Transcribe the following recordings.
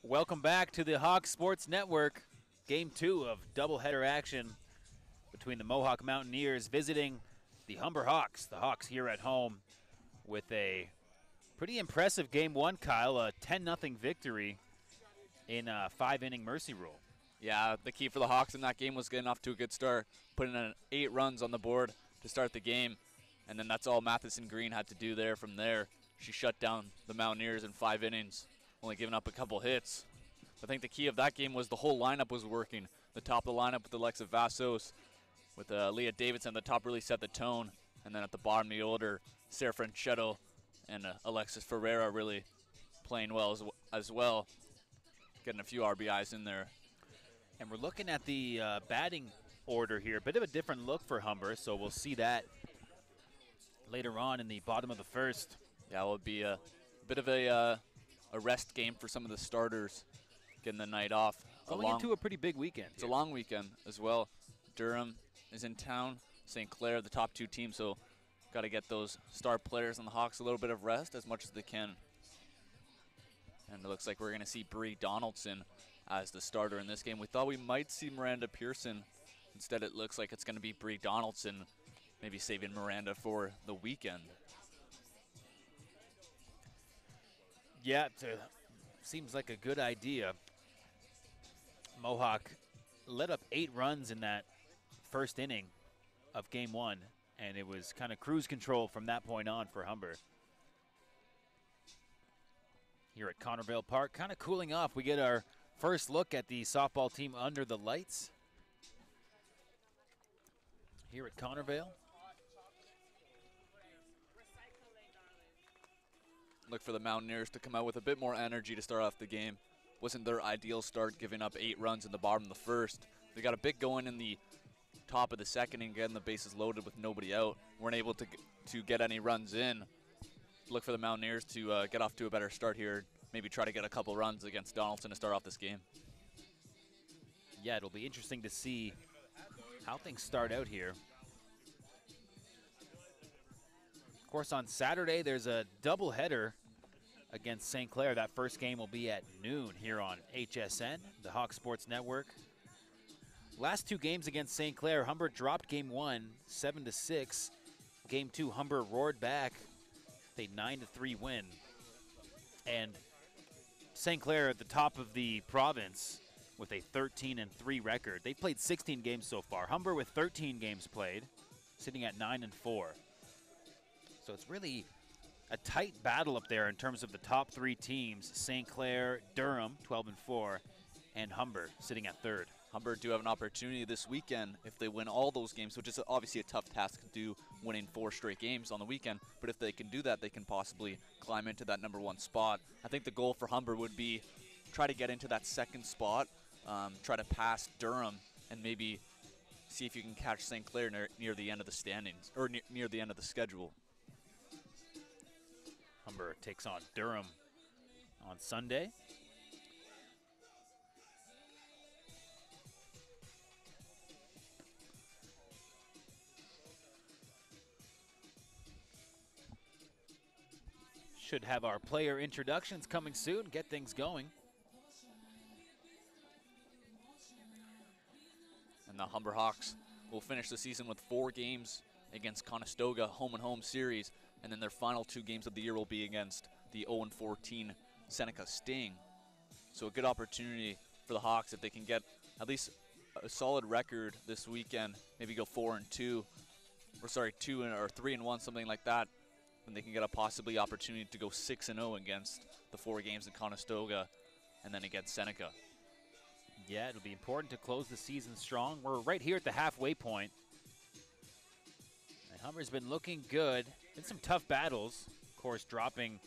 Welcome back to the Hawk Sports Network. Game 2 of doubleheader action between the Mohawk Mountaineers visiting the Humber Hawks. The Hawks here at home with a pretty impressive Game 1, Kyle. A 10-0 victory in a 5-inning mercy rule. Yeah, the key for the Hawks in that game was getting off to a good start, putting in 8 runs on the board to start the game, and then that's all Matheson Green had to do there. From there, she shut down the Mountaineers in 5 innings, only giving up a couple hits. I think the key of that game was the whole lineup was working. The top of the lineup with Alexa Vassos, with Leah Davidson at the top really set the tone, and then at the bottom of the order, Sarah Franchetto and Alexis Ferreira really playing well as well, getting a few RBIs in there. And we're looking at the batting order here. A bit of a different look for Humber, so we'll see that later on in the bottom of the first. Yeah, it will be a bit of a rest game for some of the starters, getting the night off. Going into a pretty big weekend. It's a long weekend as well. Durham is in town, St. Clair, the top 2 teams, so got to get those star players on the Hawks a little bit of rest as much as they can. And it looks like we're going to see Bree Donaldson as the starter in this game. We thought we might see Miranda Pearson. Instead, it looks like it's going to be Bree Donaldson, maybe saving Miranda for the weekend. Yeah, seems like a good idea. Mohawk let up 8 runs in that first inning of Game 1, and it was kind of cruise control from that point on for Humber. Here at Connervale Park, kind of cooling off. We get our first look at the softball team under the lights here at Connervale. Look for the Mountaineers to come out with a bit more energy to start off the game. Wasn't their ideal start, giving up 8 runs in the bottom of the first. They got a bit going in the top of the second and getting the bases loaded with nobody out. Weren't able to get any runs in. Look for the Mountaineers to get off to a better start here. Maybe try to get a couple runs against Donaldson to start off this game. Yeah, it'll be interesting to see how things start out here. Of course, on Saturday, there's a doubleheader against St. Clair. That first game will be at noon here on HSN, the Hawk Sports Network. Last 2 games against St. Clair, Humber dropped Game 1, 7-6. Game 2, Humber roared back, a 9-3 win. And St. Clair at the top of the province with a 13-3 record. They've played 16 games so far. Humber with 13 games played, sitting at 9-4. So it's really a tight battle up there in terms of the top 3 teams. St. Clair, Durham, 12-4, and Humber sitting at 3rd. Humber do have an opportunity this weekend if they win all those games, which is obviously a tough task to do, winning 4 straight games on the weekend. But if they can do that, they can possibly climb into that #1 spot. I think the goal for Humber would be try to get into that 2nd spot, try to pass Durham, and maybe see if you can catch St. Clair near the end of the standings, or near the end of the schedule. Humber takes on Durham on Sunday. Should have our player introductions coming soon, get things going. And the Humber Hawks will finish the season with 4 games against Conestoga, home-and-home series, and then their final 2 games of the year will be against the 0-14 Seneca Sting. So a good opportunity for the Hawks if they can get at least a solid record this weekend, maybe go 4-2, or sorry, 2 or 3-1, something like that. Then they can get a possibly opportunity to go 6-0 against the 4 games in Conestoga and then against Seneca. Yeah, it'll be important to close the season strong. We're right here at the halfway point. And Humber's been looking good. Been some tough battles. Of course, dropping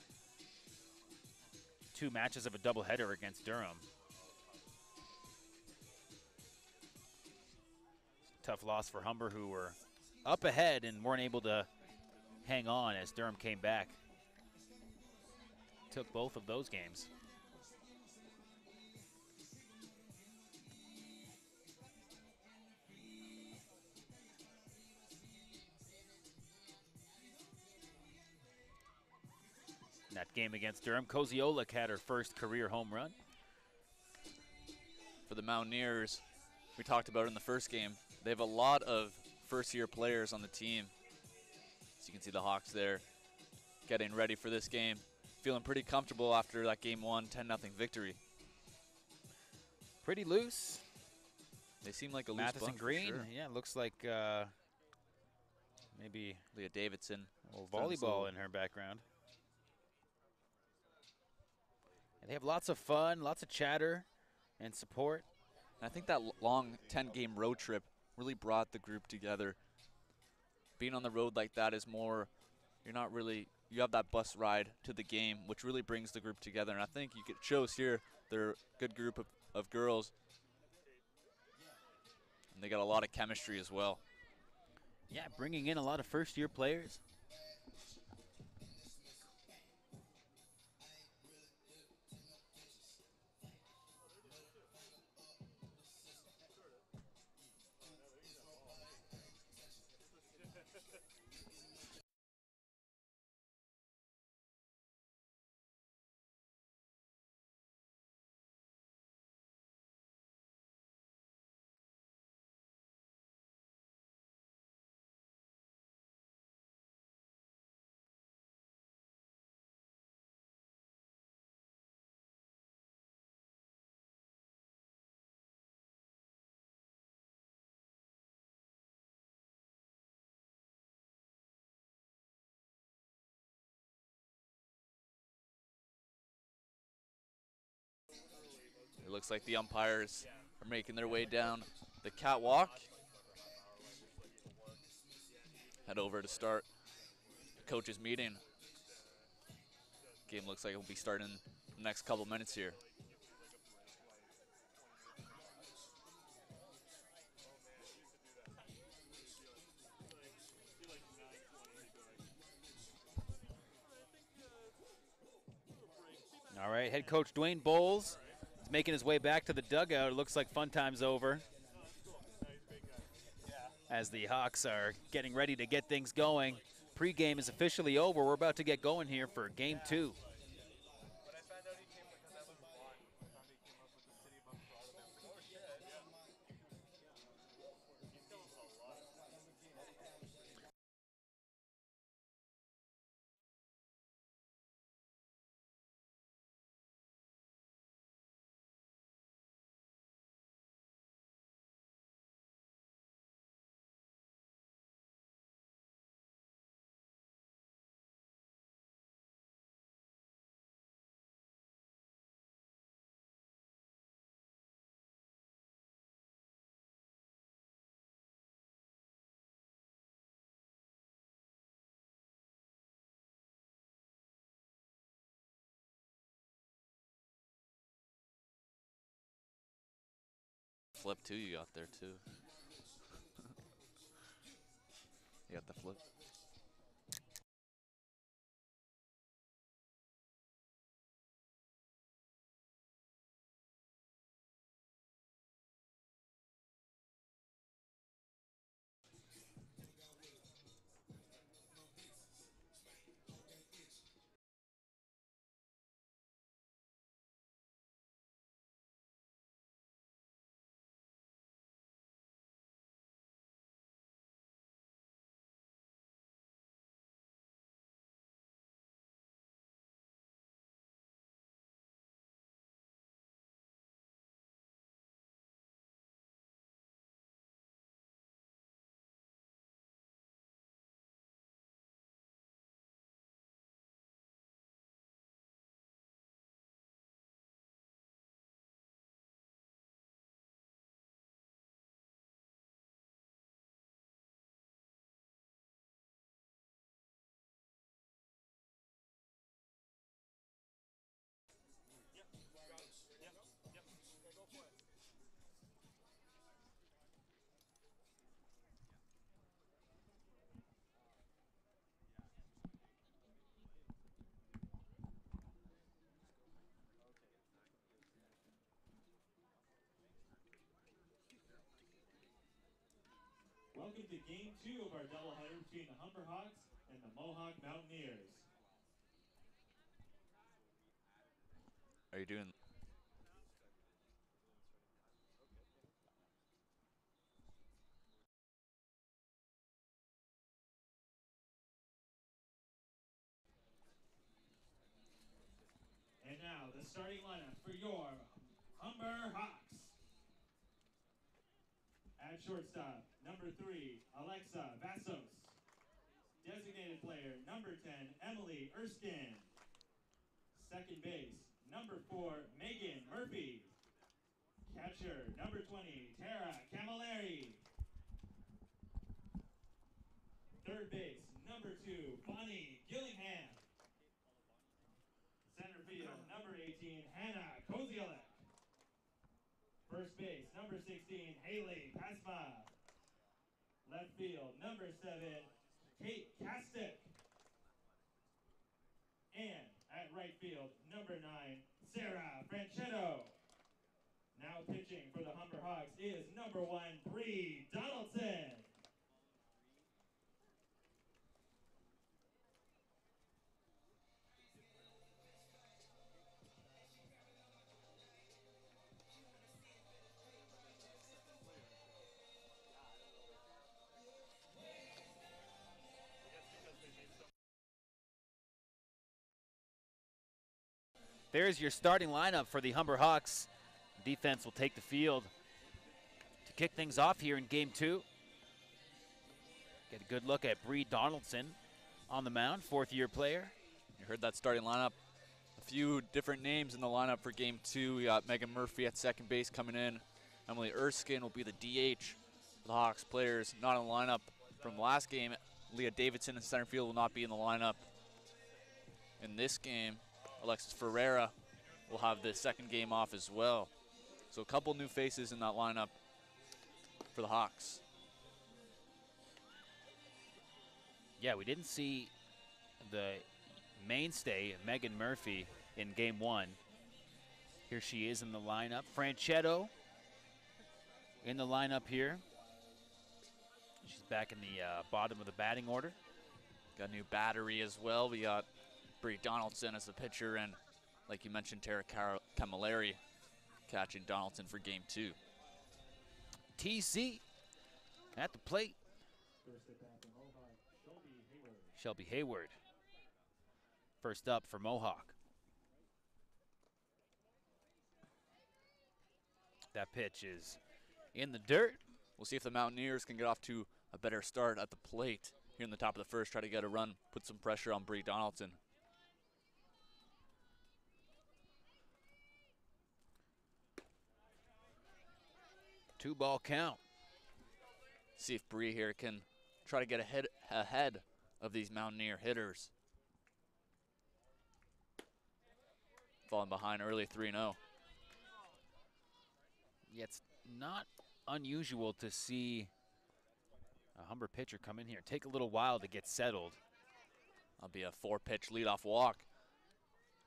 2 matches of a doubleheader against Durham. Tough loss for Humber, who were up ahead and weren't able to hang on as Durham came back. Took both of those games. In that game against Durham, Koziolik had her first career home run. for the Mountaineers, we talked about in the first game, they have a lot of first-year players on the team. So you can see the Hawks there getting ready for this game, feeling pretty comfortable after that game 1 10-0 victory. Pretty loose. They seem like a loose Matheson bunch. Green, for sure. yeah, looks like maybe Leah Davidson. a little volleyball in her background. And they have lots of fun, lots of chatter and support. And I think that long 10-game road trip really brought the group together. Being on the road like that is more, you have that bus ride to the game, which really brings the group together. And I think it shows here they're a good group of girls. And they got a lot of chemistry as well. Yeah, bringing in a lot of first-year players. It looks like the umpires are making their way down the catwalk. Head over to start the coaches' meeting. Game looks like it will be starting in the next couple minutes here. All right, head coach Dwayne Bowles is making his way back to the dugout. It looks like fun time's over as the Hawks are getting ready to get things going. Pre-game is officially over. We're about to get going here for game 2. Flip too, you got there too. You got the flip. Welcome to Game 2 of our doubleheader between the Humber Hawks and the Mohawk Mountaineers. Are you doing? the starting lineup for your Humber Hawks. At shortstop, number 3, Alexa Vassos. Designated player, number 10, Emily Erskine. Second base, number 4, Megan Murphy. Catcher, number 20, Tara Camilleri. Third base, number 2, Bonnie Gillingham. Center field, number 18, Hannah Kozielek. First base, number 16, Haley Pasma. Left field, number 7, Kate Kastick. And at right field, number 9, Sarah Franchetto. Now pitching for the Humber Hawks is number 1, Bree Donaldson. There's your starting lineup for the Humber Hawks. Defense will take the field to kick things off here in game 2. Get a good look at Bree Donaldson on the mound, 4th-year player. You heard that starting lineup. A few different names in the lineup for game 2. We got Megan Murphy at second base coming in. Emily Erskine will be the DH. The Hawks players not in the lineup from last game. Leah Davidson in center field will not be in the lineup in this game. Alexis Ferreira will have the second game off as well. So a couple new faces in that lineup for the Hawks. Yeah, we didn't see the mainstay, Megan Murphy, in game 1. Here she is in the lineup. Franchetto in the lineup here. She's back in the bottom of the batting order. Got a new battery as well. We got Bree Donaldson as the pitcher, and like you mentioned, Tara Camilleri catching Donaldson for game 2. TC at the plate. First at bat for Mohawk, Shelby Hayward. Shelby Hayward. First up for Mohawk. That pitch is in the dirt. We'll see if the Mountaineers can get off to a better start at the plate here in the top of the first. Try to get a run, put some pressure on Bree Donaldson. 2-ball count. See if Bree here can try to get ahead of these Mountaineer hitters. Falling behind early 3-0. Yeah, it's not unusual to see a Humber pitcher come in here. Take a little while to get settled. That'll be a 4-pitch leadoff walk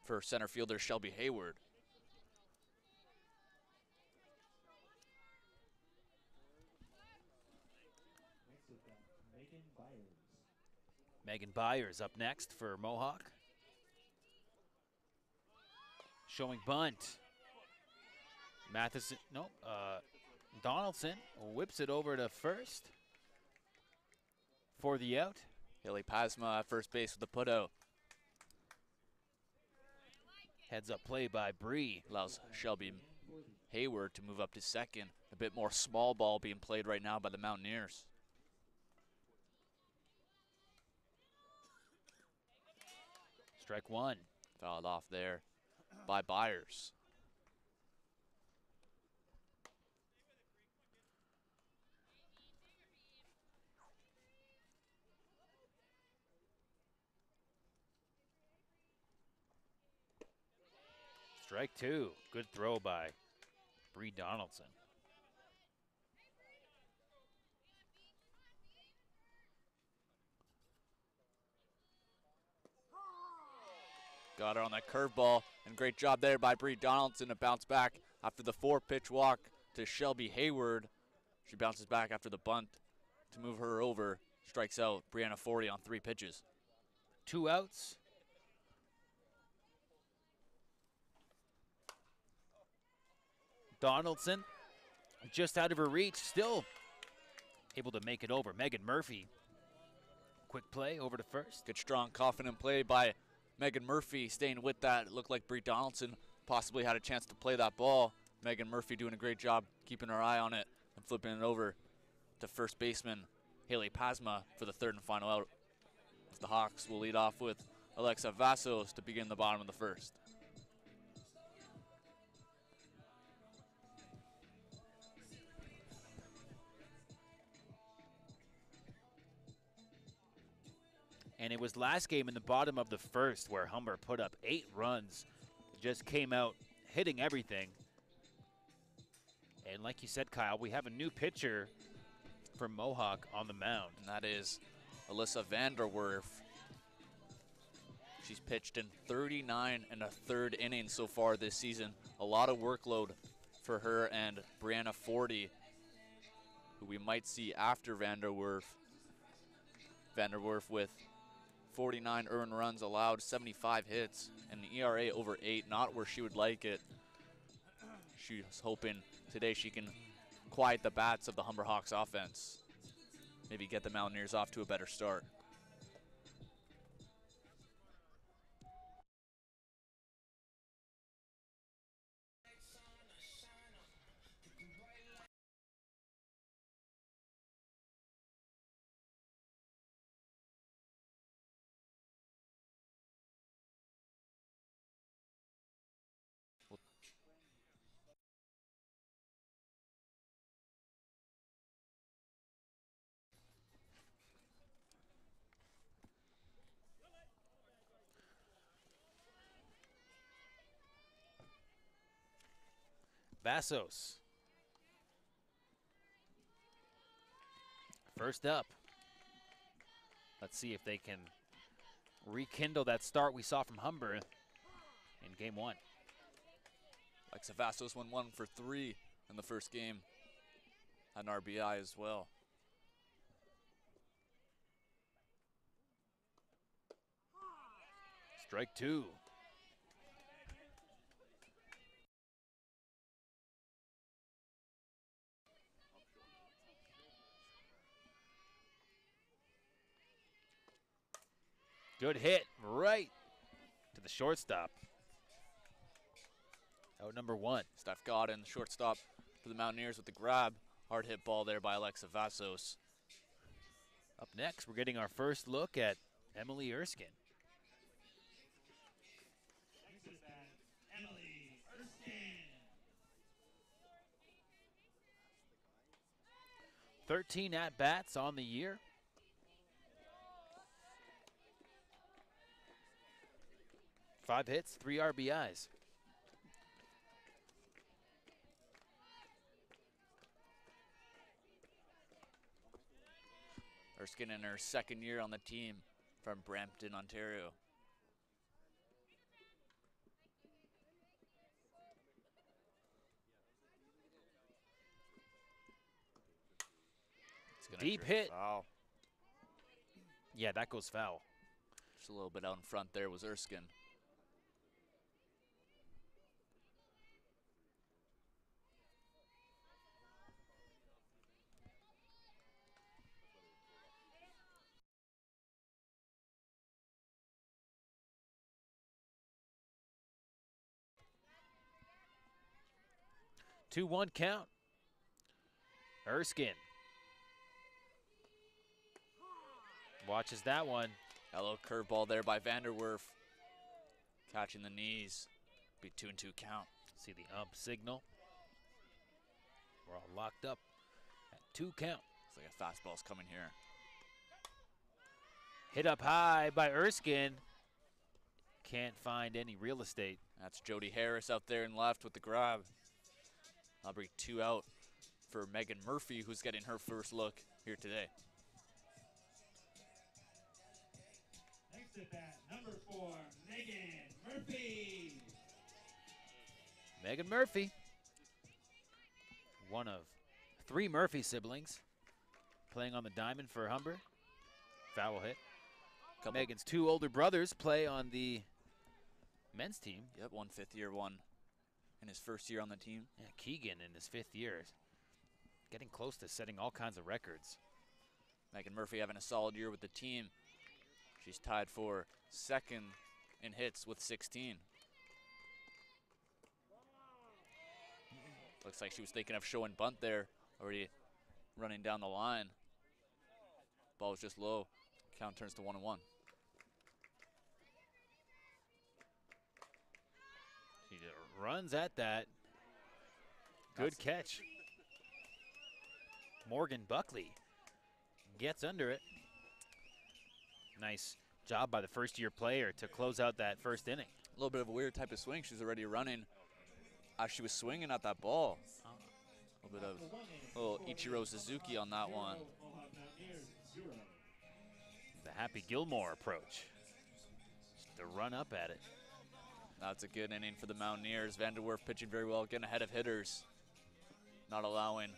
for center fielder Shelby Hayward. Megan Byers up next for Mohawk. Showing bunt. Matheson, nope. Donaldson whips it over to first for the out. Haley Pasma at first base with the putout. Heads up play by Bree. Allows Shelby Hayward to move up to second. A bit more small ball being played right now by the Mountaineers. Strike 1. Fouled off there by Byers. Strike 2. Good throw by Bree Donaldson. Got her on that curveball, and great job there by Bree Donaldson to bounce back after the 4-pitch walk to Shelby Hayward. She bounces back after the bunt to move her over. Strikes out Brianna Forty on 3 pitches. 2 outs. Donaldson just out of her reach, still able to make it over. Megan Murphy, quick play over to first. Good, strong, confident play by Megan Murphy, staying with that. It looked like Bree Donaldson possibly had a chance to play that ball. Megan Murphy doing a great job keeping her eye on it and flipping it over to first baseman Haley Pasma for the third and final out. The Hawks will lead off with Alexa Vassos to begin the bottom of the first. And it was last game in the bottom of the first where Humber put up 8 runs. Just came out hitting everything. And like you said, Kyle, we have a new pitcher for Mohawk on the mound. And that is Alyssa Vanderwerf. She's pitched in 39 1/3 innings so far this season. A lot of workload for her and Brianna Forty, who we might see after Vanderwerf. Vanderwerf with 49 earned runs allowed, 75 hits, and an ERA over 8, not where she would like it. She's hoping today she can quiet the bats of the Humber Hawks offense. Maybe get the Mountaineers off to a better start. Vassos. First up. Let's see if they can rekindle that start we saw from Humber in game 1. Alexa Vassos went 1 for 3 in the first game. Had an RBI as well. Strike 2. Good hit right to the shortstop. Out number 1. Steph Godin, shortstop for the Mountaineers with the grab. Hard hit ball there by Alexa Vassos. Up next, we're getting our first look at Emily Erskine. Next to the bat, Emily Erskine. 13 at-bats on the year. Five hits, 3 RBIs. Erskine in her second year on the team from Brampton, Ontario. Deep hit. Foul. Yeah, that goes foul. Just a little bit out in front there was Erskine. Two 2-1 count. Erskine watches that one. A little curveball there by Vanderwerf. Catching the knees. Be 2-2 count. See the ump signal. We're all locked up at 2 count. Looks like a fastball's coming here. Hit up high by Erskine. Can't find any real estate. That's Jody Harris out there in left with the grab. I'll bring 2 out for Megan Murphy, who's getting her first look here today. Next at bat, number 4, Megan Murphy. Megan Murphy, one of 3 Murphy siblings, playing on the diamond for Humber. Foul hit. Megan's 2 older brothers play on the men's team. Yep, 1 fifth-year, 1 in his first year on the team. Yeah, Keegan in his 5th year, getting close to setting all kinds of records. Megan Murphy having a solid year with the team. She's tied for 2nd in hits with 16. Looks like she was thinking of showing bunt there, already running down the line. Ball was just low. Count turns to 1-1. She runs at that. Good catch. Morgan Buckley gets under it. Nice job by the first-year player to close out that first inning. A little bit of a weird type of swing. She's already running as she was swinging at that ball. A little bit of little Ichiro Suzuki on that one. The Happy Gilmore approach. Just to run up at it. That's a good inning for the Mountaineers. Vanderwerf pitching very well, getting ahead of hitters. Not allowing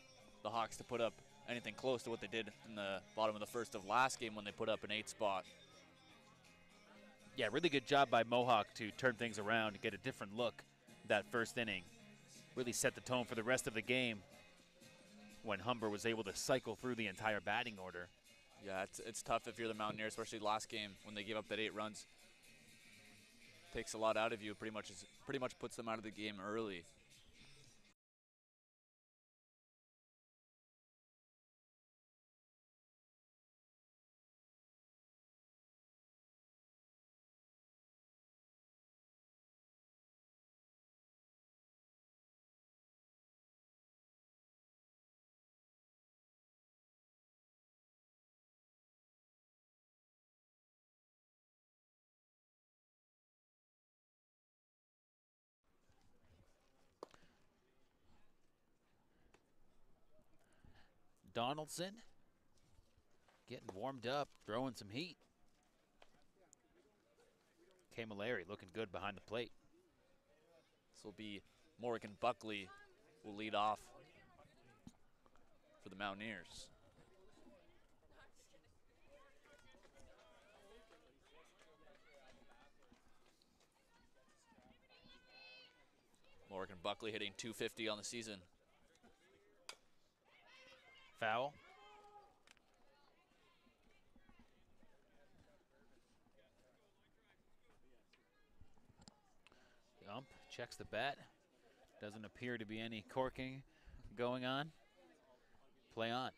the Hawks to put up anything close to what they did in the bottom of the first of last game when they put up an 8 spot. Yeah, really good job by Mohawk to turn things around and get a different look that first inning. Really set the tone for the rest of the game when Humber was able to cycle through the entire batting order. Yeah, it's tough if you're the Mountaineers, especially last game when they gave up that 8 runs. Takes a lot out of you, pretty much puts them out of the game early. Donaldson getting warmed up, throwing some heat. Camilleri looking good behind the plate. This will be Morgan Buckley will lead off for the Mountaineers. Morgan Buckley hitting .250 on the season. Foul. The ump checks the bat. Doesn't appear to be any corking going on. Play on.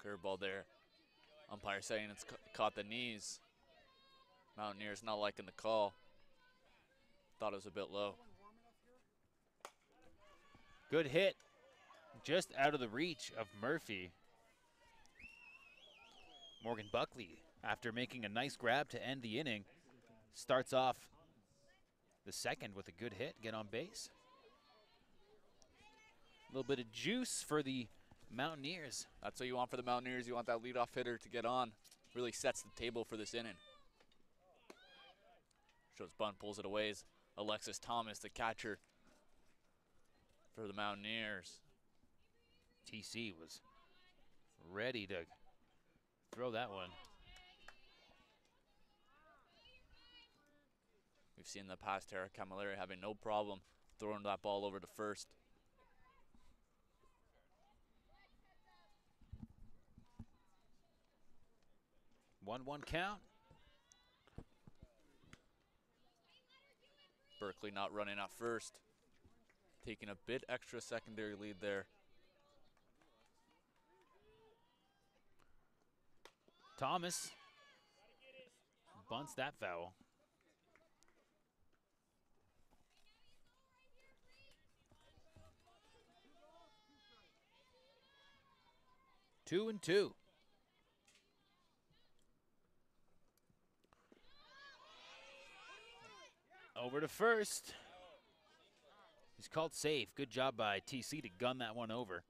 Curveball there. Umpire saying it's caught the knees. Mountaineers not liking the call. Thought it was a bit low. Good hit. Just out of the reach of Murphy. Morgan Buckley, after making a nice grab to end the inning, starts off the second with a good hit, get on base. A little bit of juice for the Mountaineers. That's what you want for the Mountaineers. You want that leadoff hitter to get on. Really sets the table for this inning. Shows bunt, pulls it away. Alexis Thomas, the catcher for the Mountaineers. TC was ready to throw that one. We've seen in the past Tara Camilleri having no problem throwing that ball over to first. One count. Berkeley not running at first. Taking a bit extra secondary lead there. Thomas bunts that foul. Two and two. Over to first. He's called safe. Good job by TC to gun that one over.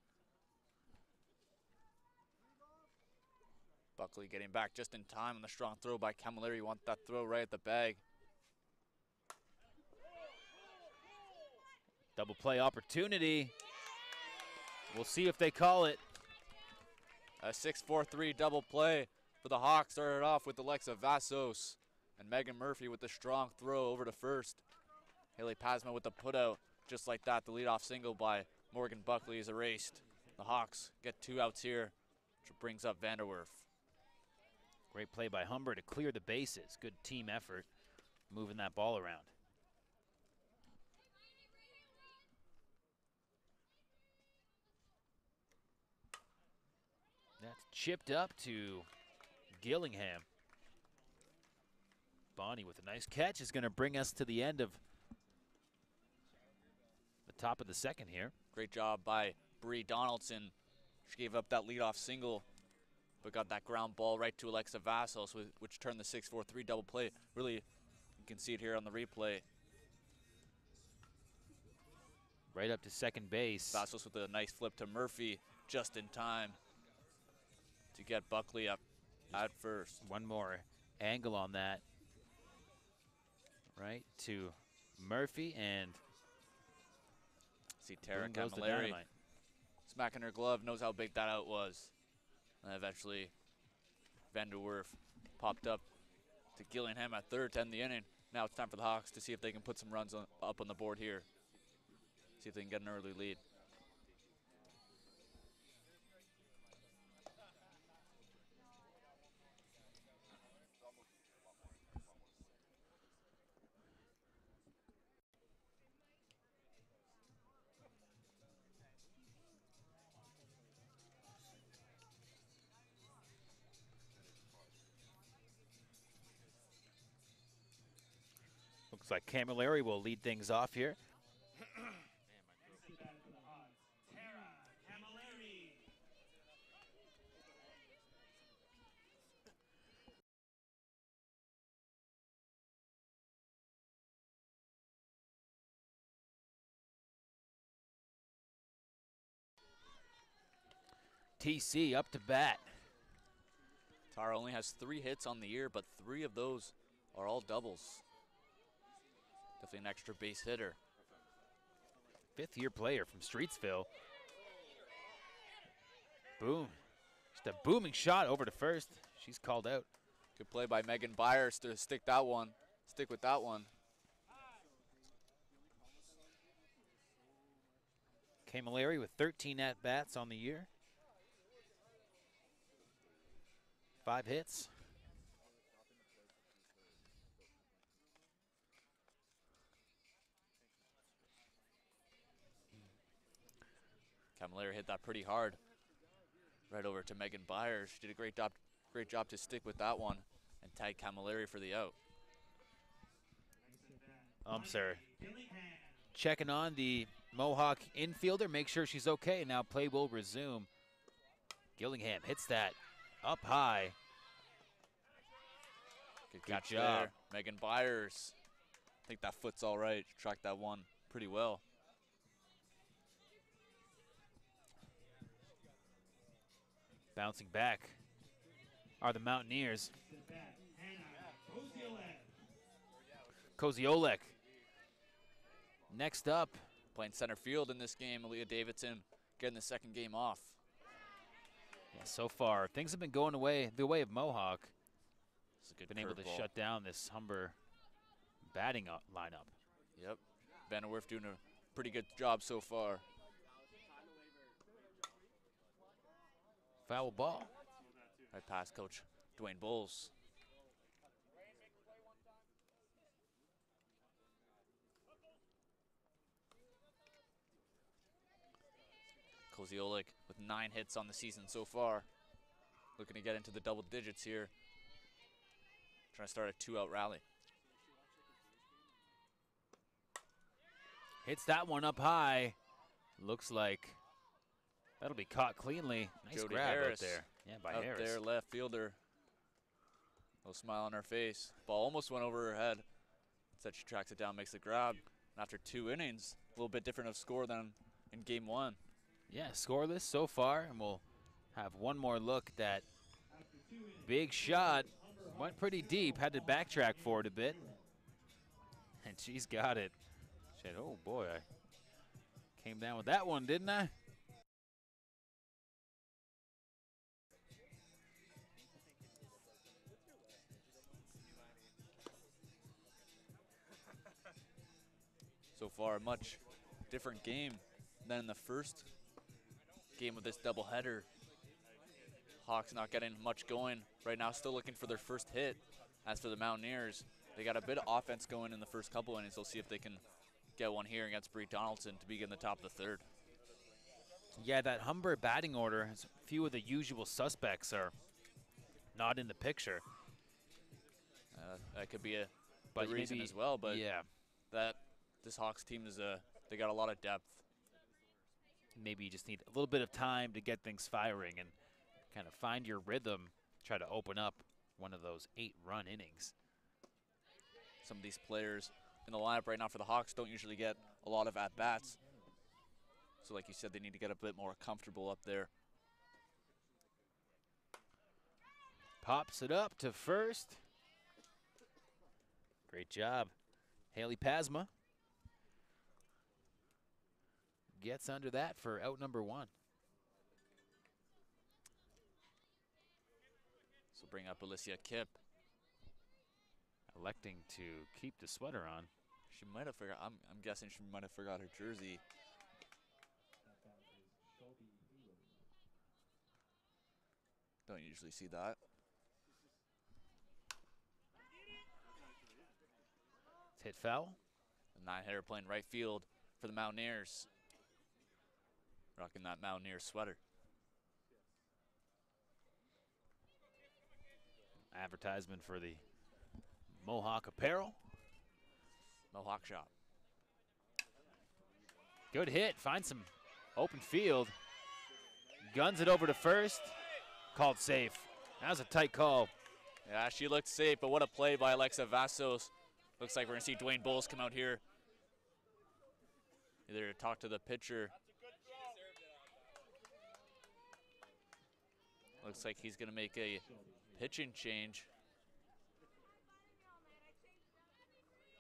Buckley getting back just in time on the strong throw by Camilleri. You want that throw right at the bag. Double play opportunity. We'll see if they call it. A 6-4-3 double play for the Hawks. Started off with Alexa Vassos and Megan Murphy with the strong throw over to first. Haley Pasma with the putout. Just like that, the leadoff single by Morgan Buckley is erased. The Hawks get 2 outs here, which brings up Vanderwerf. Great play by Humber to clear the bases. Good team effort moving that ball around. That's chipped up to Gillingham. Bonnie with a nice catch is going to bring us to the end of the top of the second here. Great job by Bree Donaldson. She gave up that leadoff single, but got that ground ball right to Alexa Vassos, which turned the 6-4-3 double play. Really, you can see it here on the replay. Right up to second base. Vassos with a nice flip to Murphy just in time to get Buckley up at first. One more angle on that. Right to Murphy, and see Tara goes the Camilleri dynamite. smacking her glove, knows how big that out was. And eventually Vanderwerf popped up to Gillingham at third to end the inning. Now it's time for the Hawks to see if they can put some runs up on the board here. See if they can get an early lead. Looks like Camilleri will lead things off here. Next at bat for the Hawks, Tara Camilleri. TC up to bat. Tara only has 3 hits on the year, but 3 of those are all doubles. Definitely an extra base hitter. Fifth-year player from Streetsville. Boom. Just a booming shot over to first. She's called out. Good play by Megan Byers to stick with that one. Camilleri with 13 at-bats on the year. 5 hits. Camilleri hit that pretty hard. Right over to Megan Byers. She did a great job to stick with that one and tag Camilleri for the out. Sir. Checking on the Mohawk infielder. Make sure she's okay. Now play will resume. Gillingham hits that up high. Good catch job. there. Megan Byers. I think that foot's all right. Tracked that one pretty well. Bouncing back are the Mountaineers. Koziolek. Next up. Playing center field in this game, Aaliyah Davidson getting the second game off. Yeah, so far, things have been going the way of Mohawk. It's a good been able to curveball. shut down this Humber batting lineup. Yep. Vanderwerf doing a pretty good job so far. Foul ball. Right past Coach Dwayne Bowles. Koziolek with 9 hits on the season so far. Looking to get into the double digits here. Trying to start a 2-out rally. Hits that one up high. Looks like that'll be caught cleanly. Nice Jody grab Harris out there. Yeah, by out Harris. there, left fielder. Little smile on her face. Ball almost went over her head. Instead, she tracks it down, makes the grab. And after 2 innings, a little bit different of score than in game 1. Yeah, scoreless so far, and we'll have one more look. That big shot went pretty deep, had to backtrack for it a bit. And she's got it. She said, oh boy, I came down with that one, didn't I? So far, a much different game than in the first game of this doubleheader. Hawks not getting much going right now, still looking for their first hit. As for the Mountaineers, they got a bit of offense going in the first couple innings. They'll see if they can get one here against Bree Donaldson to begin the top of the third. Yeah, that Humber batting order has a few of the usual suspects are not in the picture. That could be a reason as well, but yeah, that this Hawks team is they got a lot of depth. Maybe you just need a little bit of time to get things firing and kind of find your rhythm, try to open up one of those 8-run innings. Some of these players in the lineup right now for the Hawks don't usually get a lot of at-bats. So like you said, they need to get a bit more comfortable up there. Pops it up to first. Great job. Haley Pasma gets under that for out number 1. So bring up Alicia Kipp. Electing to keep the sweater on. She might have forgot. I'm guessing she might have forgot her jersey. Don't usually see that. It's hit foul. The 9-hitter playing right field for the Mountaineers. Rocking that Mountaineer sweater. Advertisement for the Mohawk apparel. Mohawk shop. Good hit. Finds some open field. Guns it over to first. Called safe. That was a tight call. Yeah, she looked safe, but what a play by Alexa Vassos. Looks like we're going to see Dwayne Bowles come out here. Either talk to the pitcher. Looks like he's going to make a pitching change.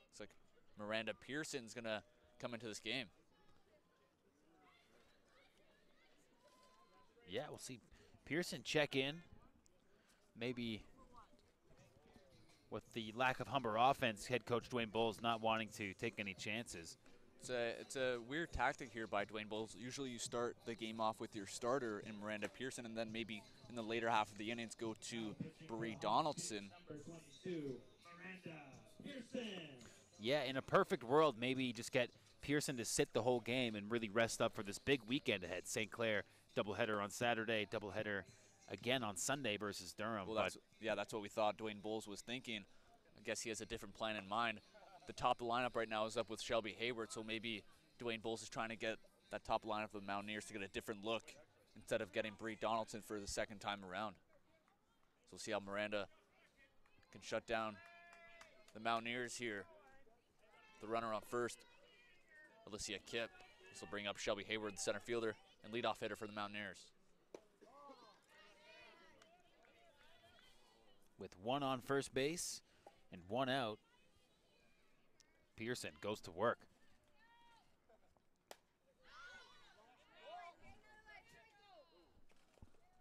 Looks like Miranda Pearson's going to come into this game. Yeah, we'll see Pearson check in. Maybe with the lack of Humber offense, head coach Dwayne Bowles not wanting to take any chances. It's a weird tactic here by Dwayne Bowles. Usually you start the game off with your starter in Miranda Pearson, and then maybe in the later half of the innings go to Bree Donaldson. Number 22, Miranda Pearson. Yeah, in a perfect world, maybe you just get Pearson to sit the whole game and really rest up for this big weekend ahead. St. Clair doubleheader on Saturday, doubleheader again on Sunday versus Durham. Well, that's what we thought Dwayne Bowles was thinking. I guess he has a different plan in mind. The top of the lineup right now is up with Shelby Hayward, so maybe Dwayne Bowles is trying to get that top lineup of the Mountaineers to get a different look instead of getting Bree Donaldson for the second time around. So we'll see how Miranda can shut down the Mountaineers here. The runner on first, Alicia Kipp. This will bring up Shelby Hayward, the center fielder and leadoff hitter for the Mountaineers. With 1 on first base and 1 out, Pearson goes to work.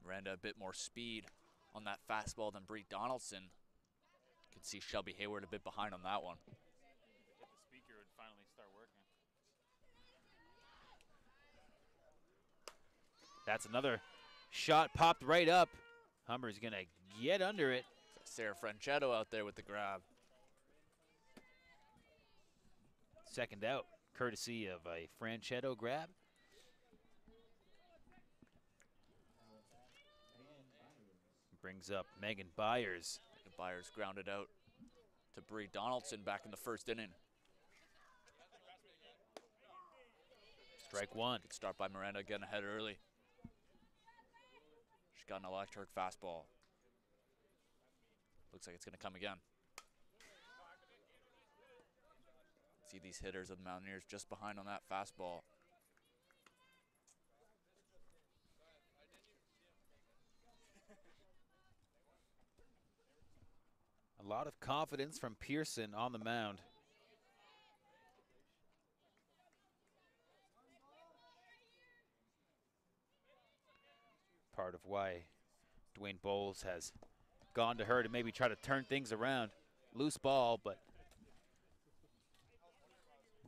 Miranda a bit more speed on that fastball than Bree Donaldson. You can see Shelby Hayward a bit behind on that one. Hit the speaker would finally start working. That's another shot popped right up. Humber's gonna get under it. Sarah Franchetto out there with the grab. Second out, courtesy of a Franchetto grab. Brings up Megan Byers. Megan Byers grounded out to Bree Donaldson back in the first inning. Strike 1. Good start by Miranda, getting ahead early. She's got an electric fastball. Looks like it's going to come again. See these hitters of the Mountaineers just behind on that fastball. A lot of confidence from Pearson on the mound. Part of why Dwayne Bowles has gone to her to maybe try to turn things around. Loose ball, but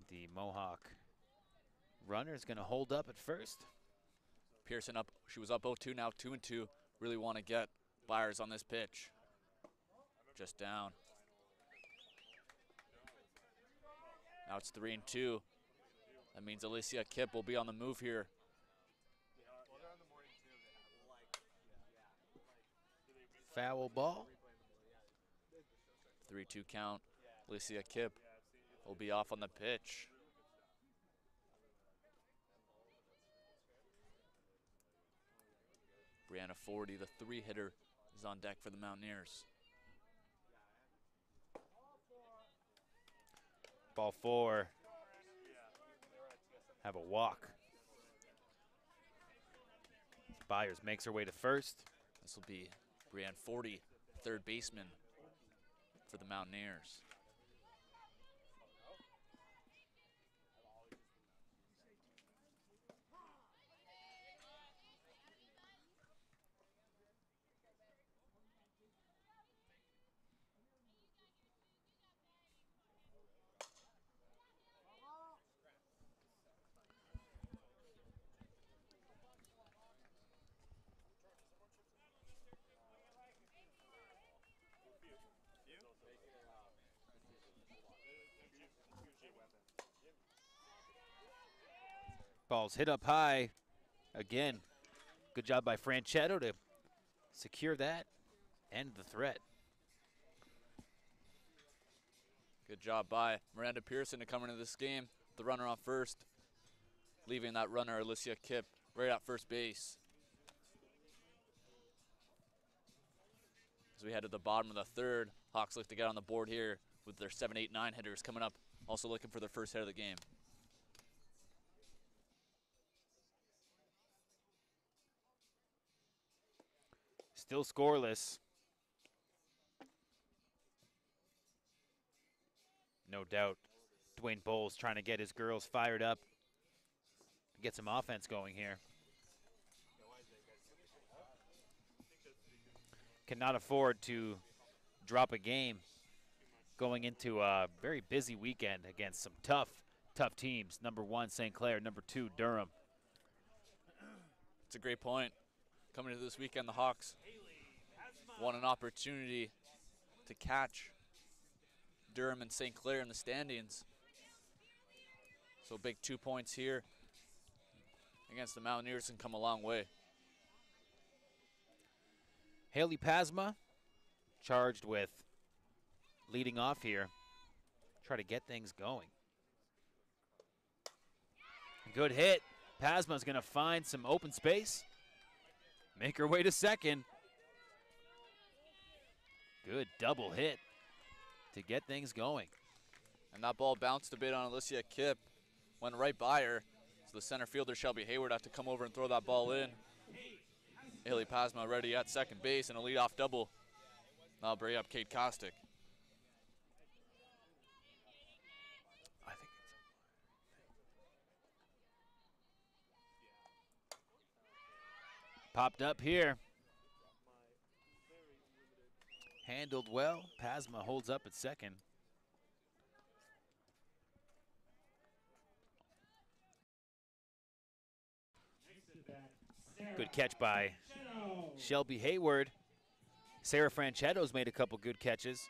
the Mohawk runner is going to hold up at first. Pearson up. She was up 0-2, now 2-2 really want to get Byers on this pitch. Just down. Now it's 3-2. That means Alicia Kipp will be on the move here. Foul ball. 3-2 count. Alicia Kipp will be off on the pitch. Brianna Forty, the 3-hitter, is on deck for the Mountaineers. Ball 4. Have a walk. Byers makes her way to first. This will be Brianna Forty, third baseman for the Mountaineers. Ball's hit up high. Again, good job by Franchetto to secure that, end the threat. Good job by Miranda Pearson to come into this game. The runner on first, leaving that runner, Alicia Kipp, right at first base. As we head to the bottom of the third, Hawks look to get on the board here with their 7, 8, 9 hitters coming up, also looking for their first hit of the game. Still scoreless. No doubt Dwayne Bowles trying to get his girls fired up, get some offense going here. Cannot afford to drop a game going into a very busy weekend against some tough teams. Number 1, St. Clair. Number 2, Durham. It's a great point. Coming into this weekend, the Hawks want an opportunity to catch Durham and St. Clair in the standings. So big 2 points here against the Mountaineers can come a long way. Haley Pasma charged with leading off here. Try to get things going. Good hit. Pasma's going to find some open space. Make her way to second. Good double hit to get things going. And that ball bounced a bit on Alicia Kipp. Went right by her. So the center fielder, Shelby Hayward, had to come over and throw that ball in. Haley Pasma ready at second base and a leadoff double. Now bring up Kate Kostick. Popped up here. Handled well. Pasma holds up at second. Good catch by Shelby Hayward. Sarah Franchetto's made a couple good catches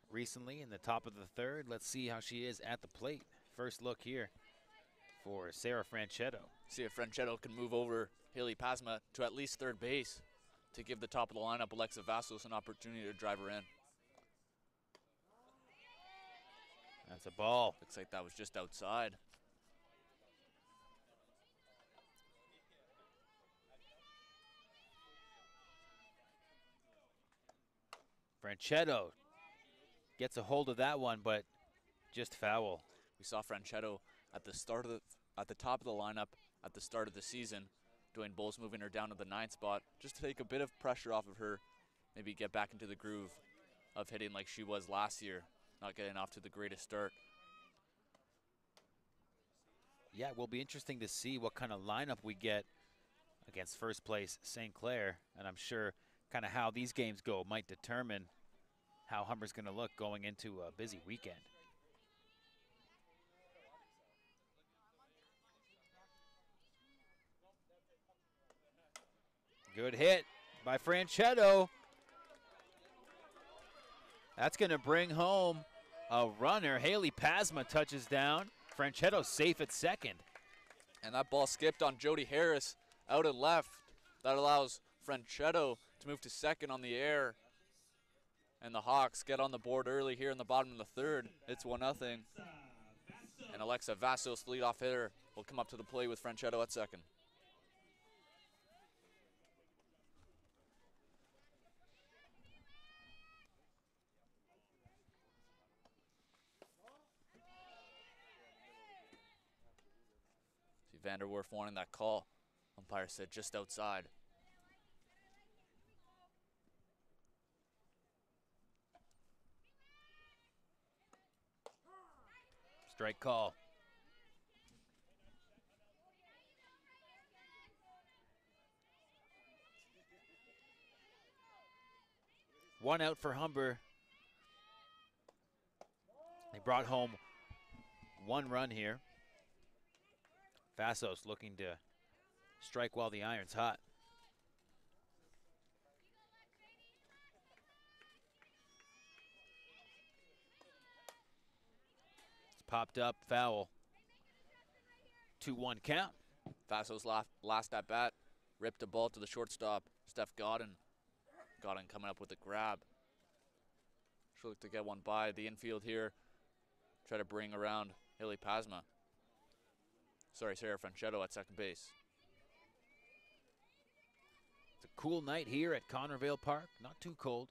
recently in the top of the third. Let's see how she is at the plate. First look here for Sarah Franchetto. See if Franchetto can move over Haley Pasma to at least third base to give the top of the lineup, Alexa Vassos, an opportunity to drive her in. That's a ball. Looks like that was just outside. Franchetto gets a hold of that one, but just foul. We saw Franchetto at the top of the lineup at the start of the season. Dwayne Bowles moving her down to the 9th spot just to take a bit of pressure off of her, maybe get back into the groove of hitting like she was last year, not getting off to the greatest start. Yeah, it will be interesting to see what kind of lineup we get against first place St. Clair, and I'm sure kind of how these games go might determine how Humber's going to look going into a busy weekend. Good hit by Franchetto. That's going to bring home a runner. Haley Pasma touches down. Franchetto safe at second. And that ball skipped on Jody Harris out and left. That allows Franchetto to move to second on the air. And the Hawks get on the board early here in the bottom of the third. It's 1-0. And Alexa Vassos, leadoff hitter, will come up to the plate with Franchetto at second. See Vanderwerf wanting that call. Umpire said just outside. Strike call. One out for Humber. They brought home 1 run here. Vassos looking to strike while the iron's hot. Popped up, foul. 2-1 count. Vassos last at bat, ripped the ball to the shortstop, Steph Godin. Godin coming up with a grab. She'll look to get one by the infield here. Try to bring around Haley Pasma. Sorry, Sarah Franchetto at second base. It's a cool night here at Connervale Park. Not too cold.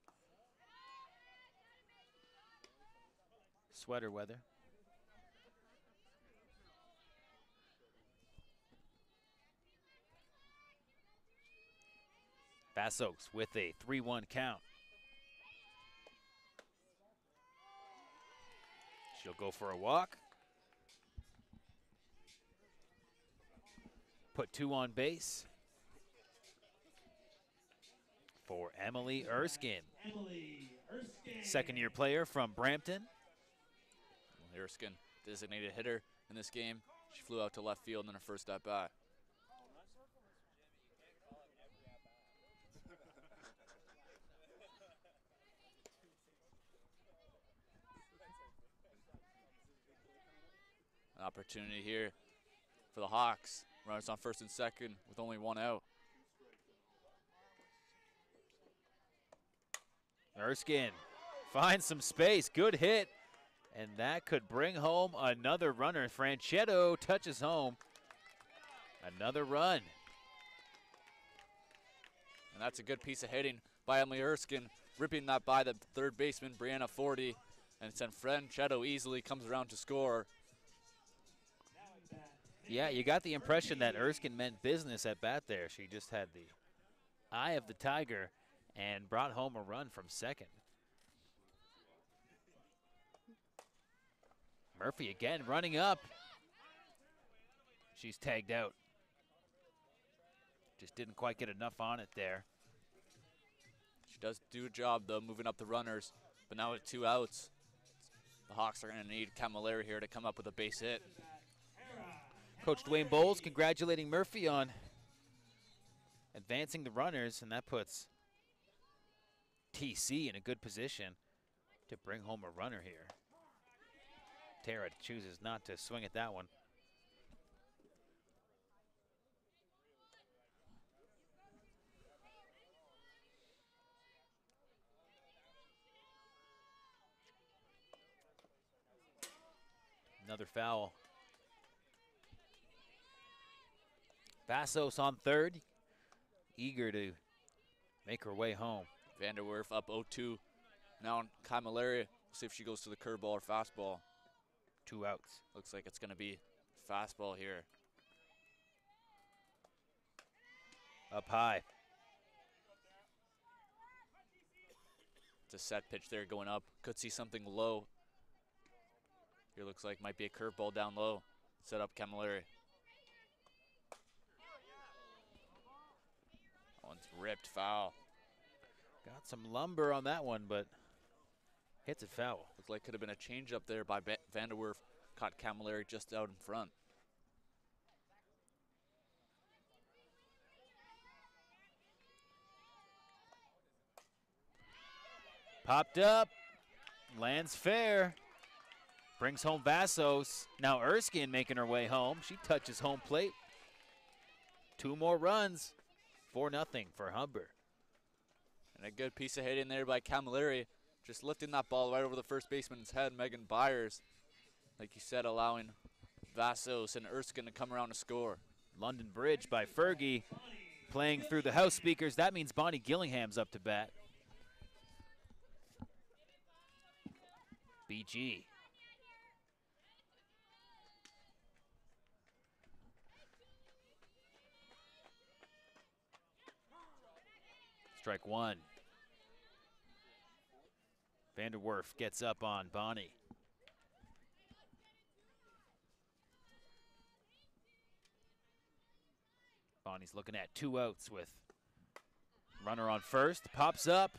Sweater weather. Vassos with a 3-1 count. She'll go for a walk. Put 2 on base for Emily Erskine. Second-year player from Brampton. Erskine, designated hitter in this game. She flew out to left field in her first at bat. An opportunity here for the Hawks. Runners on first and second with only 1 out. Erskine finds some space. Good hit. And that could bring home another runner. Franchetto touches home. Another run. And that's a good piece of hitting by Emily Erskine, ripping that by the third baseman, Brianna Forty. And then Franchetto easily comes around to score. Yeah, you got the impression that Erskine meant business at bat there. She just had the eye of the tiger and brought home a run from second. Murphy again running up. She's tagged out. Just didn't quite get enough on it there. She does do a job, though, moving up the runners. But now with 2 outs, the Hawks are going to need Camilleri here to come up with a base hit. Coach Dwayne Bowles congratulating Murphy on advancing the runners, and that puts TC in a good position to bring home a runner here. Tara chooses not to swing at that one. Another foul. Vassos on third, eager to make her way home. Vanderwerf up 0-2. Now on Camilleri. We'll see if she goes to the curveball or fastball. 2 outs. Looks like it's going to be fastball here. Up high. It's a set pitch there going up. Could see something low. Here looks like might be a curveball down low. Set up Camilleri. One's ripped foul. Got some lumber on that one, but hits it foul. Looked like could have been a changeup there by Vanderwerf. Caught Camilleri just out in front. Popped up, lands fair. Brings home Vassos. Now Erskine making her way home. She touches home plate. 2 more runs. 4-0 for Humber. And a good piece of hitting there by Camilleri. Just lifting that ball right over the first baseman's head, Megan Byers. Like you said, allowing Vassos and Erskine to come around to score. London Bridge by Fergie. Playing through the house speakers. That means Bonnie Gillingham's up to bat. BG. Strike 1. Vanderwerf gets up on Bonnie. Bonnie's looking at 2 outs with runner on first. Pops up.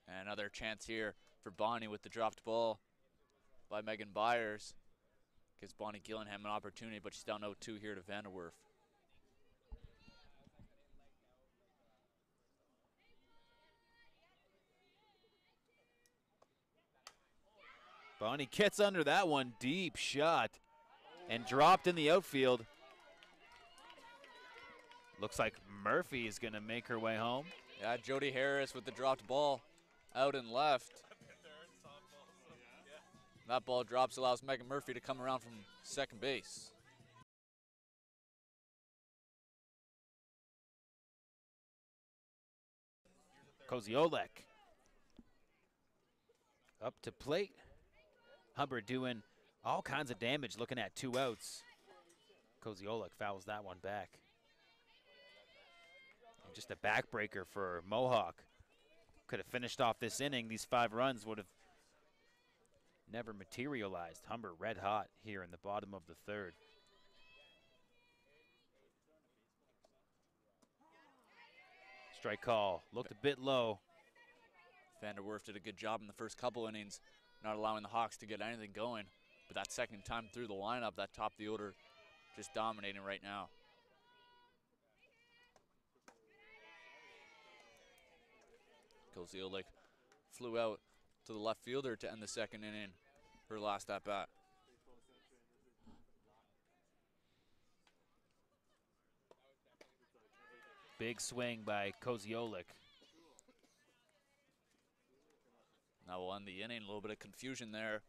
And another chance here for Bonnie with the dropped ball by Megan Byers. Gives Bonnie Gillingham an opportunity, but she's down 0-2 here to Vanderwerf. Bonnie gets under that one. Deep shot. And dropped in the outfield. Looks like Murphy is going to make her way home. Yeah, Jody Harris with the dropped ball out and left. That ball drops, allows Megan Murphy to come around from second base. Koziolek up to plate. Humber doing all kinds of damage, looking at 2 outs. Koziolek fouls that one back. And just a backbreaker for Mohawk. Could have finished off this inning. These 5 runs would have never materialized. Humber red hot here in the bottom of the 3rd. Strike call, looked a bit low. Vanderwerf did a good job in the first couple innings, not allowing the Hawks to get anything going. But that second time through the lineup, that top of the order just dominating right now. Koziolek flew out to the left fielder to end the second inning, her last at bat. Big swing by Koziolek. Now we'll end the inning. A little bit of confusion there.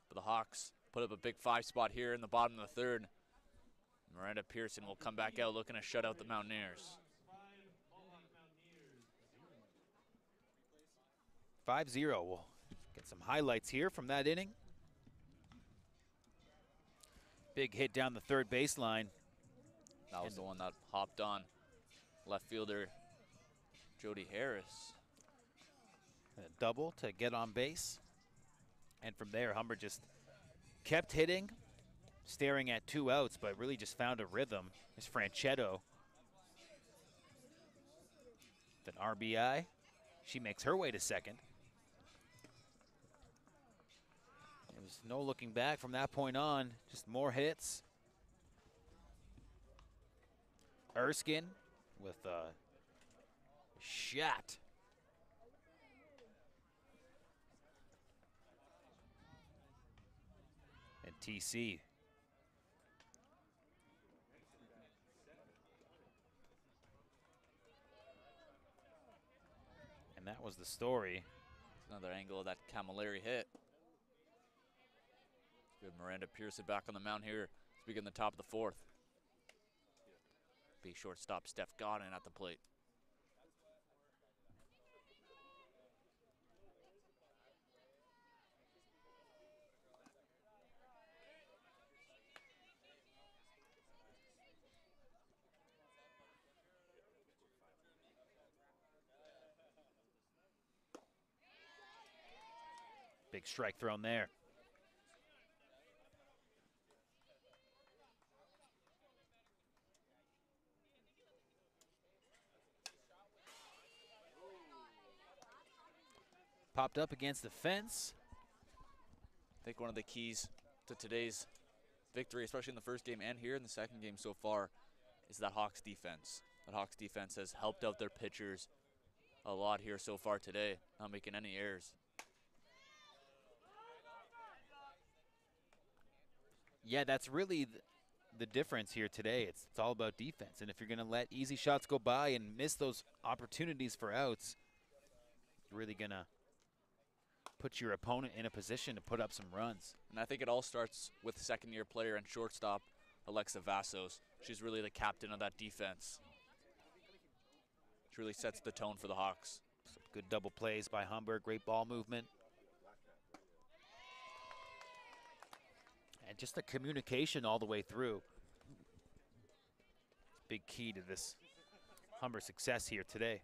But the Hawks put up a big 5 spot here in the bottom of the 3rd. Miranda Pearson will come back out looking to shut out the Mountaineers. 5-0. We'll get some highlights here from that inning. Big hit down the 3rd baseline. That was the one that hopped on left fielder Jody Harris. A double to get on base. And from there, Humber just kept hitting, staring at 2 outs, but really just found a rhythm. There's Franchetto. Then RBI. She makes her way to second. There was no looking back from that point on. Just more hits. Erskine with a shot. And TC. And that was the story. Another angle of that Camilleri hit. Good Miranda Pearson back on the mound here as we get in the top of the 4th. Big shortstop Steph Godin at the plate. Big strike thrown there. Popped up against the fence. I think one of the keys to today's victory, especially in the first game and here in the second game so far, is that Hawks defense. The Hawks defense has helped out their pitchers a lot here so far today, not making any errors. Yeah, that's really the difference here today. It's all about defense. And if you're going to let easy shots go by and miss those opportunities for outs, you're really going to put your opponent in a position to put up some runs. And I think it all starts with second-year player and shortstop, Alexa Vassos. She's really the captain of that defense. She really sets the tone for the Hawks. Some good double plays by Humber, great ball movement. And just the communication all the way through. Big key to this Humber success here today.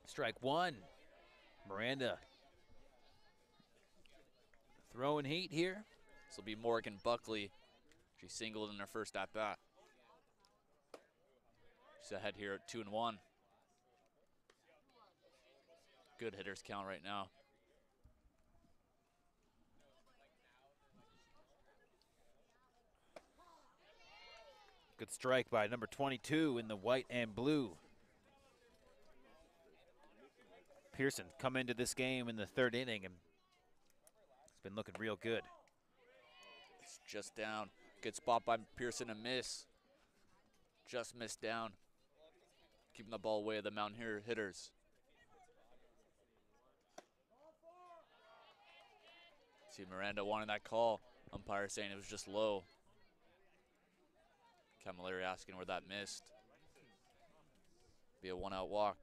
Strike one. Miranda throwing heat here. This will be Morgan Buckley. She singled in her first at-bat. She's ahead here at 2-1. Good hitters count right now. Good strike by number 22 in the white and blue. Pearson come into this game in the third inning and it's been looking real good. It's just down. Good spot by Pearson, a miss. Just missed down. Keeping the ball away of the Mountaineer hitters. See Miranda wanting that call. Umpire saying it was just low. Camilleri asking where that missed. Be a one-out walk.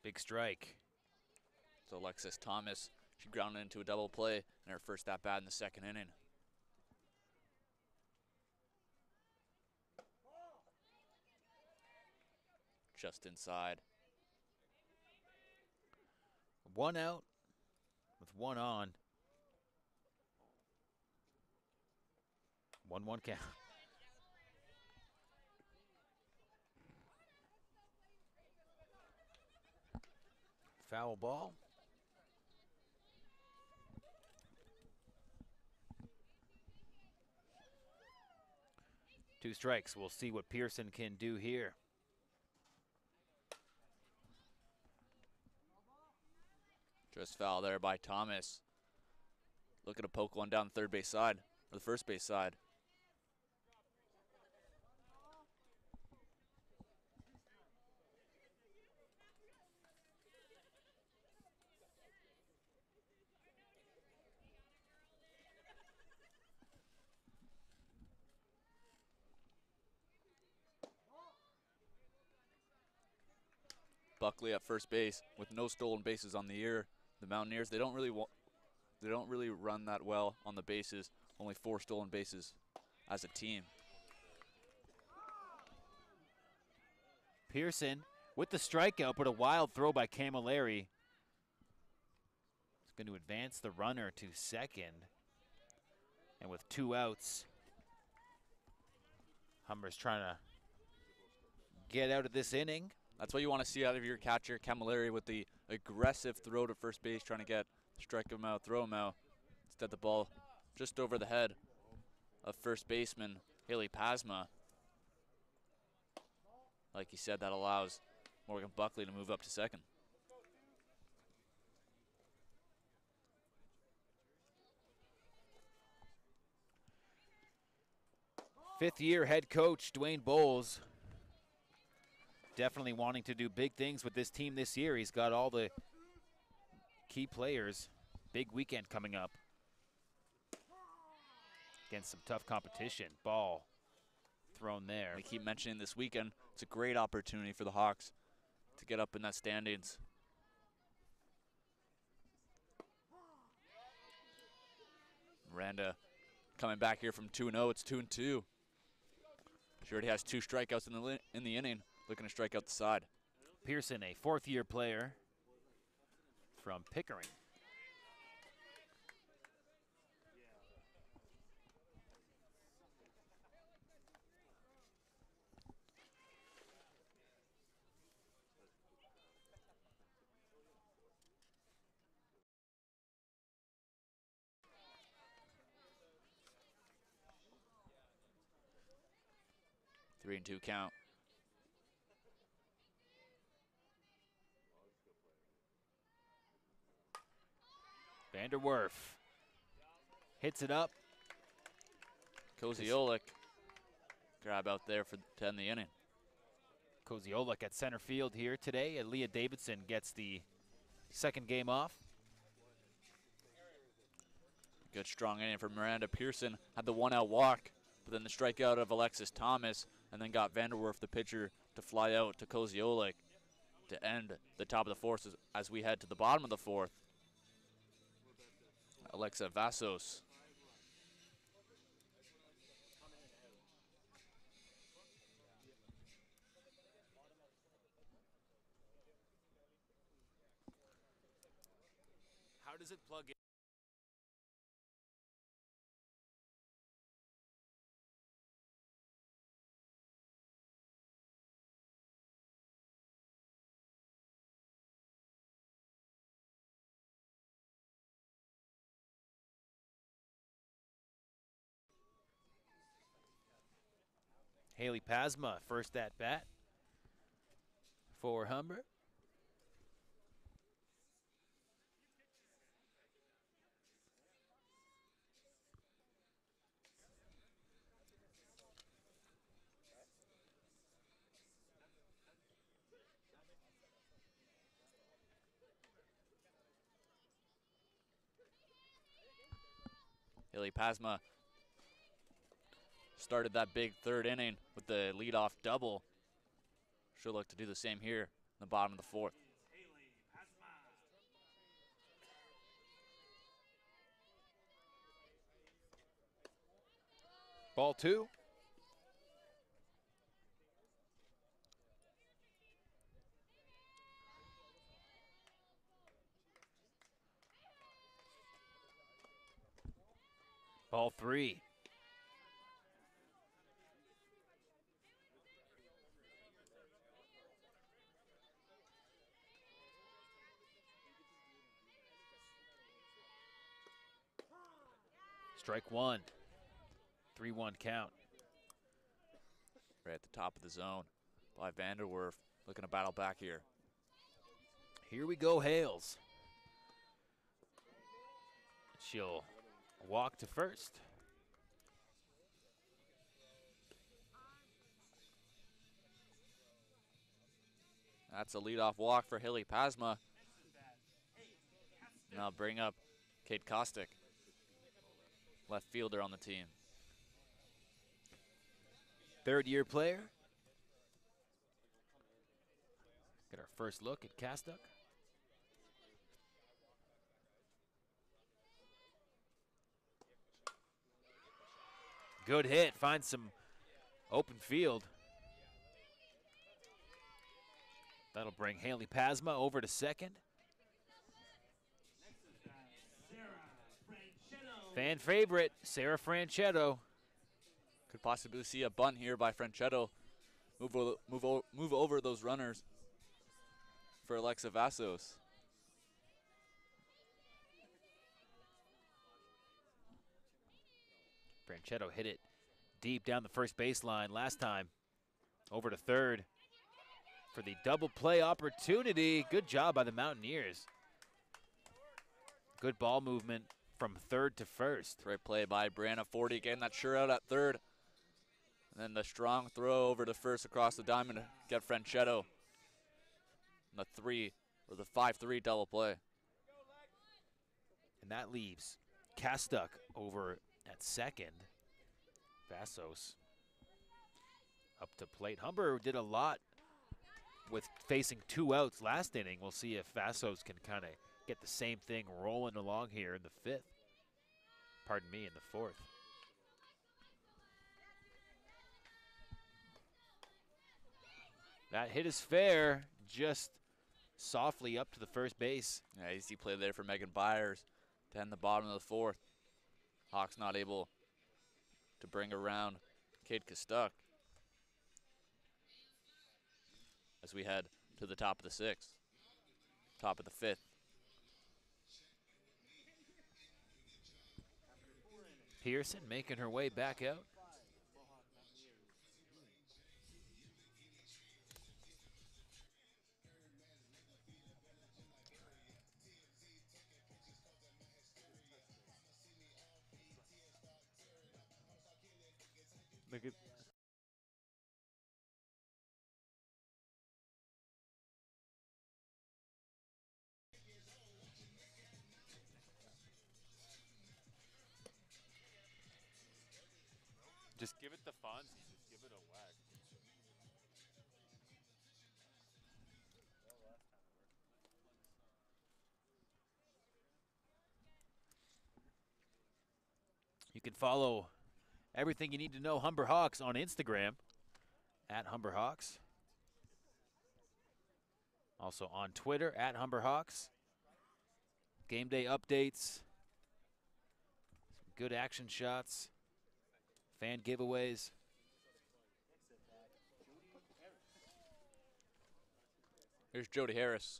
Big strike. So Alexis Thomas, she grounded into a double play in her first at-bat in the second inning. Just inside. One out with one on. 1-1 count. Foul ball. Two strikes. We'll see what Pearson can do here. Just foul there by Thomas. Looking to poke one down the third base side, or the first base side. Buckley at first base with no stolen bases on the year. The Mountaineers, they don't really run that well on the bases. Only 4 stolen bases as a team. Pearson with the strikeout, but a wild throw by Camilleri. It's going to advance the runner to second. And with 2 outs, Humber's trying to get out of this inning. That's what you want to see out of your catcher, Camilleri, with the aggressive throw to first base, trying to strike him out, throw him out. Instead, the ball just over the head of first baseman Haley Pasma. Like he said, that allows Morgan Buckley to move up to second. Fifth-year head coach Dwayne Bowles definitely wanting to do big things with this team this year. He's got all the key players. Big weekend coming up against some tough competition. Ball thrown there. We keep mentioning this weekend. It's a great opportunity for the Hawks to get up in that standings. Miranda coming back here from 2-0. It's 2-2. She already has 2 strikeouts in the inning, looking to strike out the side. Pearson, a fourth-year player from Pickering. Three and 2 count. Vanderwerf hits it up. Koziolik grab out there to end the inning. Koziolik at center field here today. And Leah Davidson gets the second game off. Good strong inning for Miranda. Pearson had the 1-out walk, but then the strikeout of Alexis Thomas, and then got Vanderwerf, the pitcher, to fly out to Koziolik to end the top of the fourth as we head to the bottom of the fourth. Alexa Vassos. How does it plug in? Haley Pasma, first at bat for Humber. Haley Pasma started that big third inning with the leadoff double. She'll look to do the same here in the bottom of the fourth. Ball 2. Ball 3. Strike 1. 3-1 count. Right at the top of the zone by Vanderwerf, looking to battle back here. Here we go, Hales. She'll walk to first. That's a leadoff walk for Haley Pasma. Now bring up Kate Kostick, left fielder on the team. Third-year player. Get our first look at Kostick. Good hit, finds some open field. That'll bring Haley Pasma over to second. Fan favorite, Sarah Franchetto. Could possibly see a bunt here by Franchetto. Move over those runners for Alexa Vassos. Franchetto hit it deep down the first baseline last time. Over to third for the double play opportunity. Good job by the Mountaineers. Good ball movement from third to first. Great play by Brianna Forty, getting that sure out at third. And then the strong throw over to first across the diamond to get Franchetto. The 5-3 double play. And that leaves Kostick over at second. Vassos up to plate. Humber did a lot with facing 2 outs last inning. We'll see if Vassos can kind of get the same thing rolling along here in the 5th. pardon me, in the fourth. That hit is fair, just softly up to the first base. Yeah, easy play there for Megan Byers to end the bottom of the fourth. Hawks not able to bring around Kate Kostuck as we head to the top of the sixth, top of the fifth. Pearson making her way back out. Look at just give it the Fonzie, just give it a whack. You can follow everything you need to know Humber Hawks on Instagram at Humber Hawks. Also on Twitter at Humber Hawks. Game day updates, some good action shots, fan giveaways. Here's Jody Harris.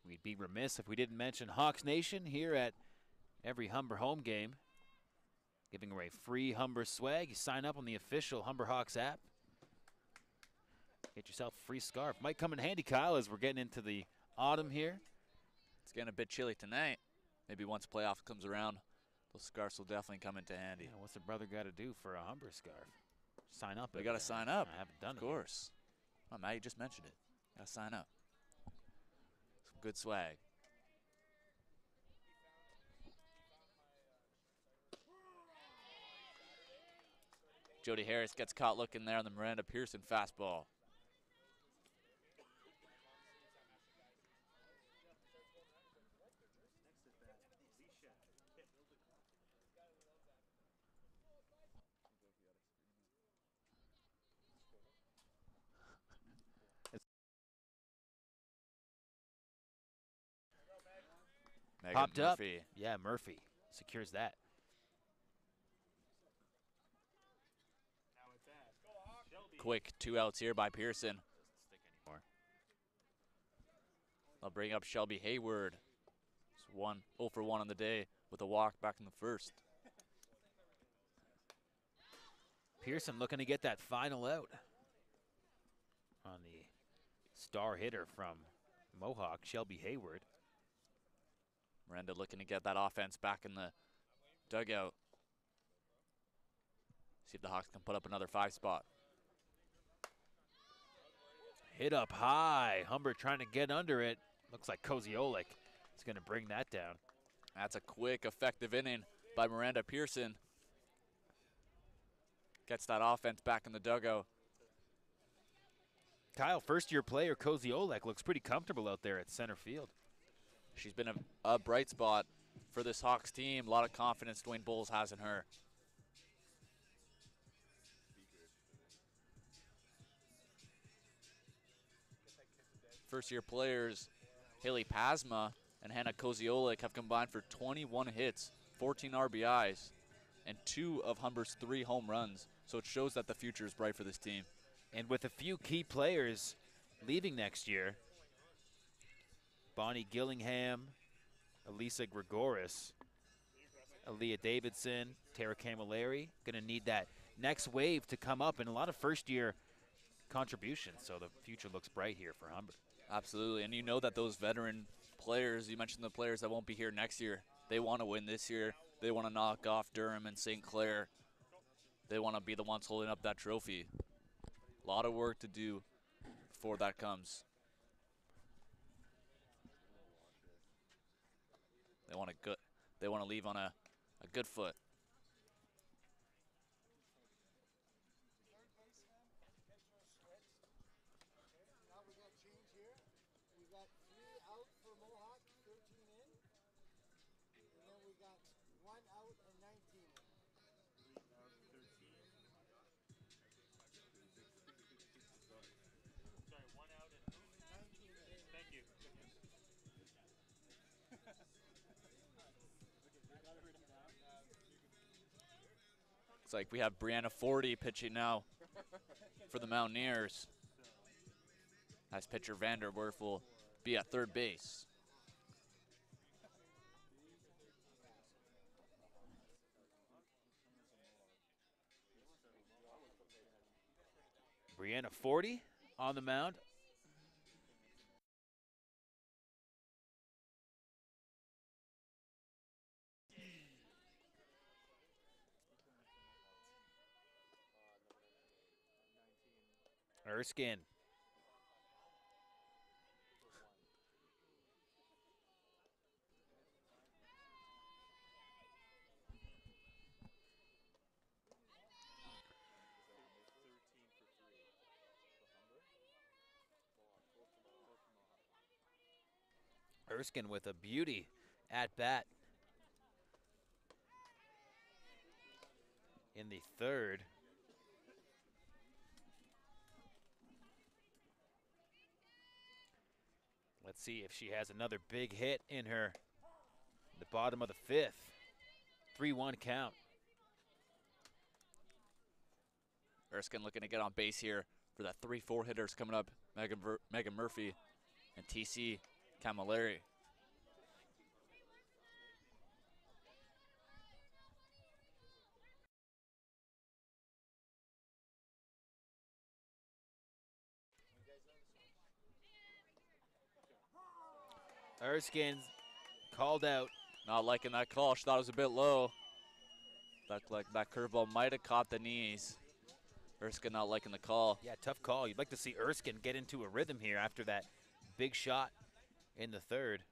We'd be remiss if we didn't mention Hawks Nation here at every Humber home game. Giving away free Humber swag. You sign up on the official Humber Hawks app. Get yourself a free scarf. Might come in handy, Kyle, as we're getting into the autumn here. It's getting a bit chilly tonight. Maybe once playoff comes around, those scarves will definitely come into handy. Yeah, what's a brother got to do for a Humber scarf? Sign up. We got to sign up. I haven't done it. Of course. Oh, Matt, you just mentioned it. Got to sign up. Some good swag. Jody Harris gets caught looking there on the Miranda Pearson fastball. Megan Popped Murphy. up. Yeah, Murphy secures that. Quick 2 outs here by Pearson. I'll bring up Shelby Hayward. It's 0 for 1 on the day with a walk back in the first. Pearson looking to get that final out on the star hitter from Mohawk, Shelby Hayward. Miranda looking to get that offense back in the dugout. See if the Hawks can put up another 5 spot. Hit up high. Humber trying to get under it. Looks like Koziolik is going to bring that down. That's a quick, effective inning by Miranda Pearson. Gets that offense back in the dugout. Kyle, first-year player Koziolik looks pretty comfortable out there at center field. She's been a bright spot for this Hawks team. A lot of confidence Dwayne Bowles has in her. First-year players Haley Pasma and Hannah Koziolik have combined for 21 hits, 14 RBIs, and 2 of Humber's 3 home runs. So it shows that the future is bright for this team. And with a few key players leaving next year, Bonnie Gillingham, Elisa Gregoris, Aaliyah Davidson, Tara Camilleri, going to need that next wave to come up, and a lot of first-year contributions. So the future looks bright here for Humber. Absolutely, and you know that those veteran players, you mentioned the players that won't be here next year, they want to win this year. They want to knock off Durham and St. Clair. They want to be the ones holding up that trophy. A lot of work to do before that comes. They want to leave on a good foot. Looks like we have Brianna 40 pitching now for the Mountaineers. As pitcher Vanderwerf will be at third base. Brianna 40 on the mound. Erskine. Erskine with a beauty at bat in the third. Let's see if she has another big hit in her. The bottom of the fifth. 3-1 count. Erskine looking to get on base here for that 3-4 hitters coming up. Megan Murphy and TC Camilleri. Erskine called out. Not liking that call. She thought it was a bit low. Looked like that curveball might have caught the knees. Erskine not liking the call. Yeah, tough call. You'd like to see Erskine get into a rhythm here after that big shot in the third.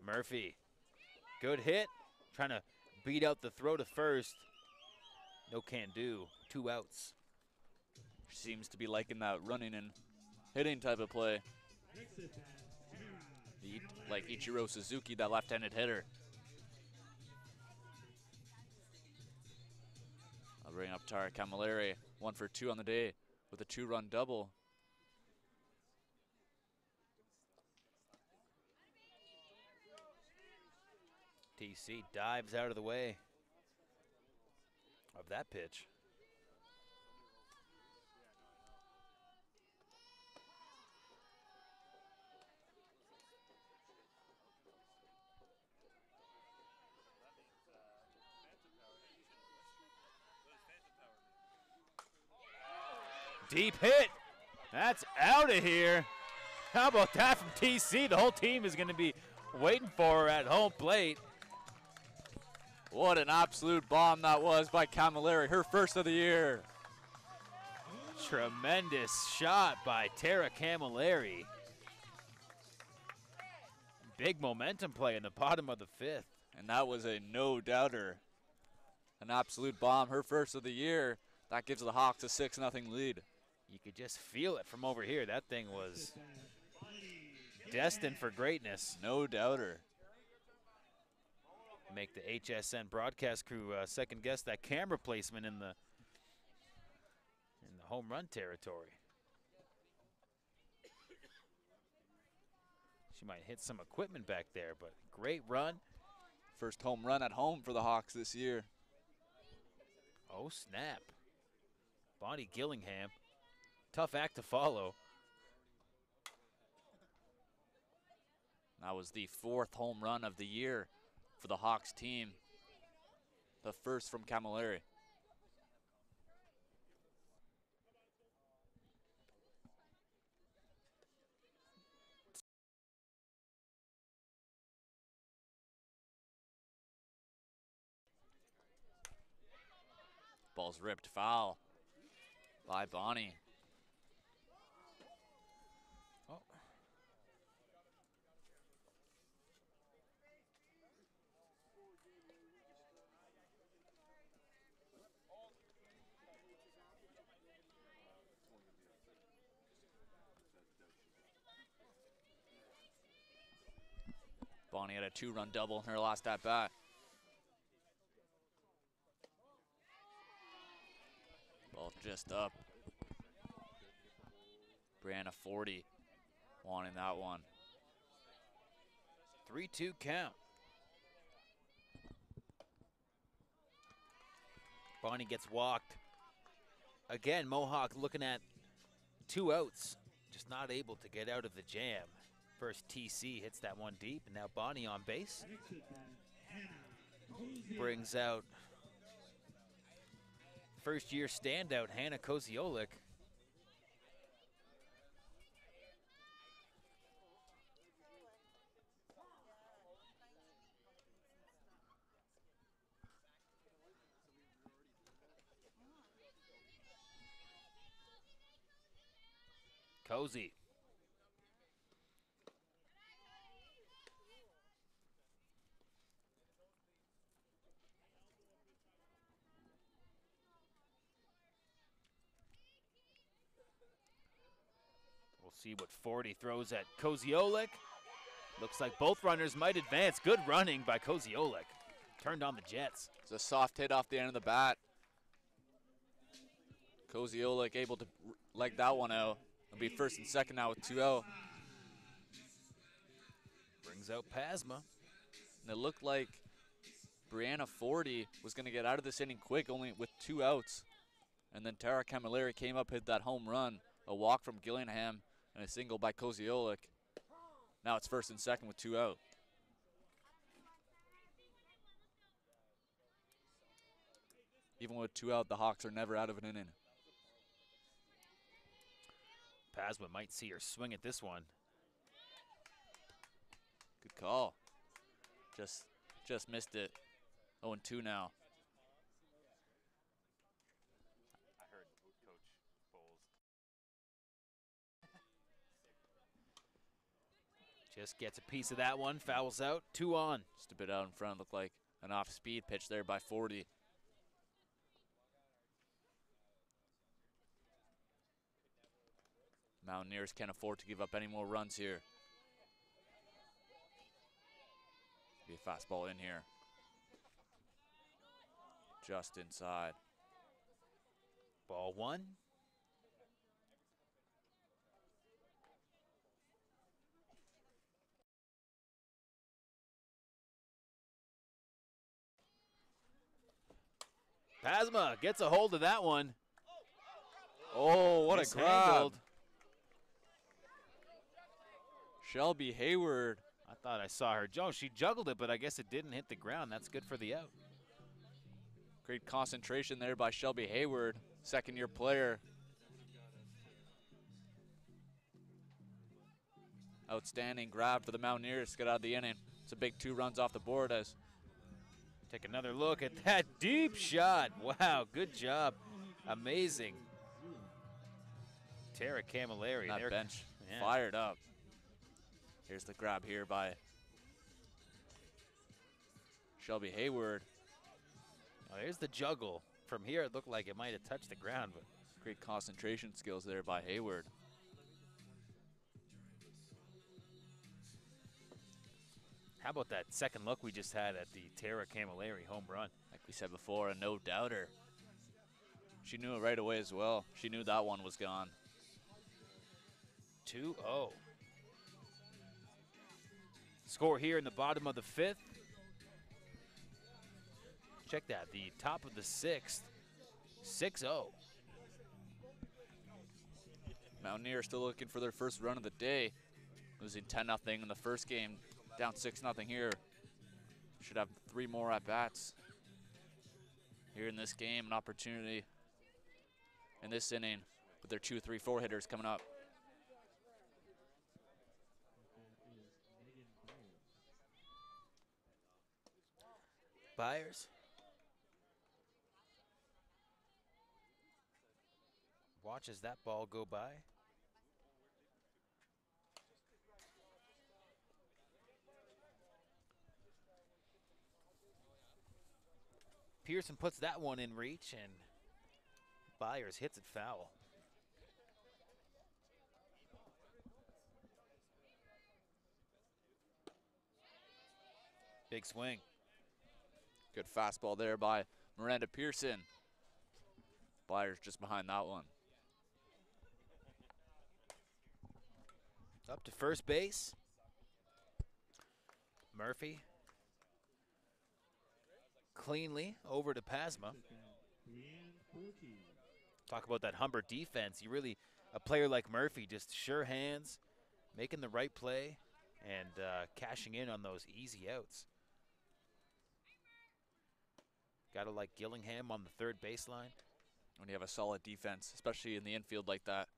Murphy, good hit. Trying to beat out the throw to first. No can do. 2 outs. Seems to be liking that running and hitting type of play. Like Ichiro Suzuki, that left-handed hitter. I'll bring up Tara Camilleri, 1 for 2 on the day with a 2-run double. TC dives out of the way of that pitch. Deep hit. That's out of here. How about that from TC? The whole team is going to be waiting for her at home plate. What an absolute bomb that was by Camilleri, her first of the year. Tremendous shot by Tara Camilleri. Big momentum play in the bottom of the fifth. And that was a no-doubter. An absolute bomb, her first of the year. That gives the Hawks a 6-0 lead. You could just feel it from over here. That thing was destined for greatness. No doubter. Make the HSN broadcast crew second guess that camera placement in the home run territory. She might hit some equipment back there, but great run. First home run at home for the Hawks this year. Oh, snap. Bonnie Gillingham. Tough act to follow. That was the 4th home run of the year for the Hawks team. The first from Camilleri. Ball's ripped foul by Bonnie. Oh. Bonnie had a 2-run double in her last at-bat. Ball just up. Brianna 40 wanting that one. 3-2 count. Bonnie gets walked. Again, Mohawk looking at 2 outs, just not able to get out of the jam. First TC hits that one deep, and now Bonnie on base. Brings out first-year standout Hannah Koziolik. Cozy. We'll see what 40 throws at Koziolik. Looks like both runners might advance. Good running by Koziolik. Turned on the Jets. It's a soft hit off the end of the bat. Koziolik able to leg that one out. It'll be first and second now with 2 out. Brings out Pasma. And it looked like Brianna 40 was going to get out of this inning quick, only with 2 outs. And then Tara Camilleri came up, hit that home run, a walk from Gillingham, and a single by Koziolik. Now it's first and second with 2 out. Even with 2 out, the Hawks are never out of an inning. Pasma might see her swing at this one. Good call. Just missed it. 0-2 now. I heard Coach Bowles. Just gets a piece of that one, fouls out, 2 on. Just a bit out in front, looked like an off-speed pitch there by 40. Mountaineers can't afford to give up any more runs here. Be a fastball in here. Just inside. Ball 1. Pasma gets a hold of that one. Oh, what a grab. Mishandled. Shelby Hayward. I thought I saw her. Oh, she juggled it, but I guess it didn't hit the ground. That's good for the out. Great concentration there by Shelby Hayward, second-year player. Outstanding grab for the Mountaineers to get out of the inning. It's a big 2 runs off the board as. Take another look at that deep shot. Wow, good job. Amazing. Tara Camilleri. That bench fired up. Here's the grab here by Shelby Hayward. Oh, there's the juggle. From here, it looked like it might have touched the ground, but great concentration skills there by Hayward. How about that second look we just had at the Tara Camilleri home run? Like we said before, a no-doubter. She knew it right away as well. She knew that one was gone. 2-0. Score here in the bottom of the 5th. Check that, the top of the 6th, 6-0. Mountaineers still looking for their first run of the day. Losing 10-0 in the first game, down 6-0 here. Should have 3 more at-bats here in this game. An opportunity in this inning with their 2, 3, 4 hitters coming up. Byers. Watches that ball go by. Pearson puts that one in reach, and Byers hits it foul. Big swing. Good fastball there by Miranda Pearson. Byers just behind that one. Up to first base. Murphy. Cleanly over to Pasma. Talk about that Humber defense. You really, a player like Murphy, just sure hands, making the right play, and cashing in on those easy outs. Got to like Gillingham on the third baseline. When you have a solid defense, especially in the infield like that,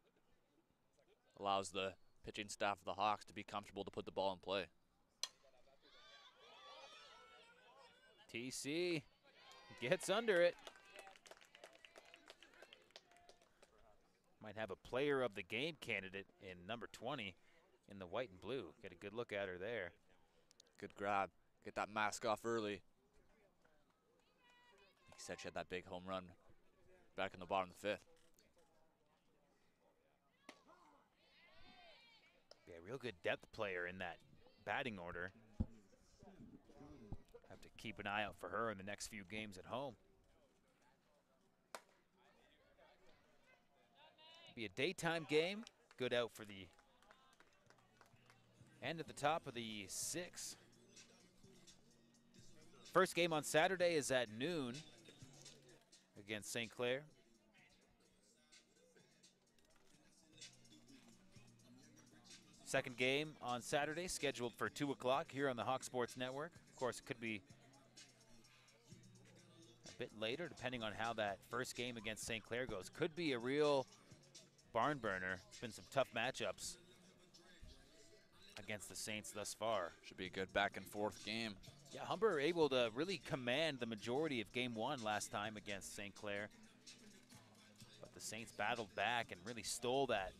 allows the pitching staff of the Hawks to be comfortable to put the ball in play. TC gets under it. Might have a player of the game candidate in number 20 in the white and blue. Get a good look at her there. Good grab. Get that mask off early. He said she had that big home run back in the bottom of the 5th. Yeah, real good depth player in that batting order. Have to keep an eye out for her in the next few games at home. Be a daytime game. Good out for the end at the top of the 6th. First game on Saturday is at noon against St. Clair. Second game on Saturday, scheduled for 2 o'clock here on the Hawk Sports Network. Of course, it could be a bit later, depending on how that first game against St. Clair goes. Could be a real barn burner. It's been some tough matchups against the Saints thus far. Should be a good back and forth game. Yeah, Humber able to really command the majority of game 1 last time against St. Clair. But the Saints battled back and really stole that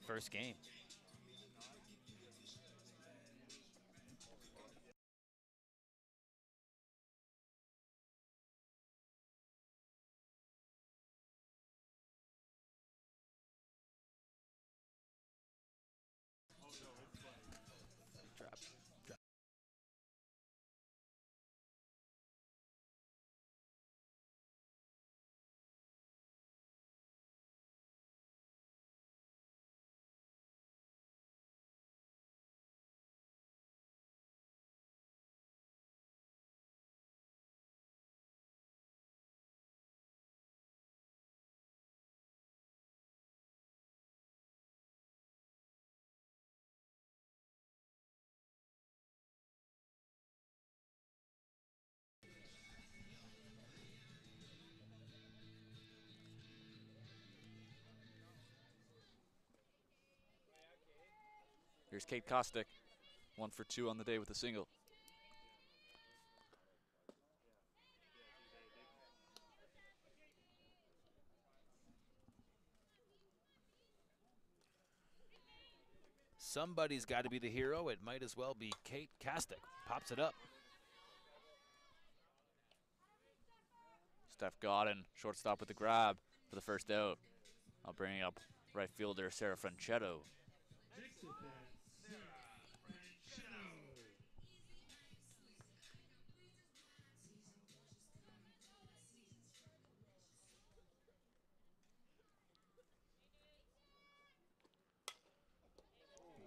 first game. Drop. Here's Kate Kostick, 1 for 2 on the day with a single. Somebody's got to be the hero. It might as well be Kate Kostick. Pops it up. Steph Godin, shortstop with the grab for the first out. I'll bring up right fielder Sarah Franchetto.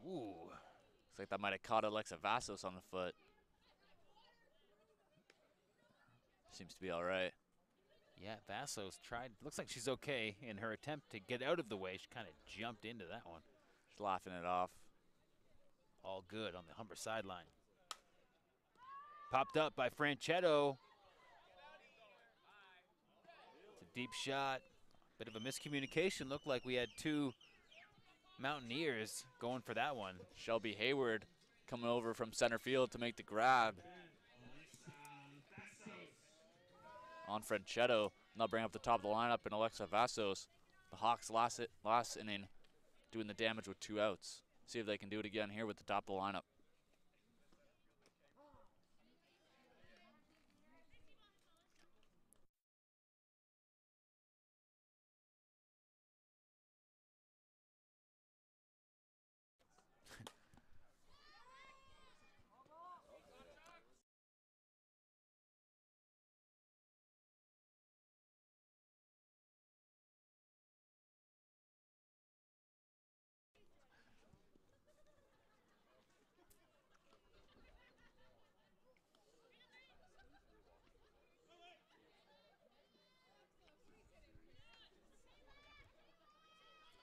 Ooh. Looks like that might have caught Alexa Vassos on the foot. Seems to be all right. Yeah, Vassos tried. Looks like she's okay in her attempt to get out of the way. She kind of jumped into that one. She's laughing it off. All good on the Humber sideline. Popped up by Franchetto. It's a deep shot. Bit of a miscommunication. Looked like we had 2 Mountaineers going for that one. Shelby Hayward coming over from center field to make the grab. On Franchetto, now bring up the top of the lineup and Alexa Vassos. The Hawks last inning doing the damage with 2 outs. See if they can do it again here with the top of the lineup.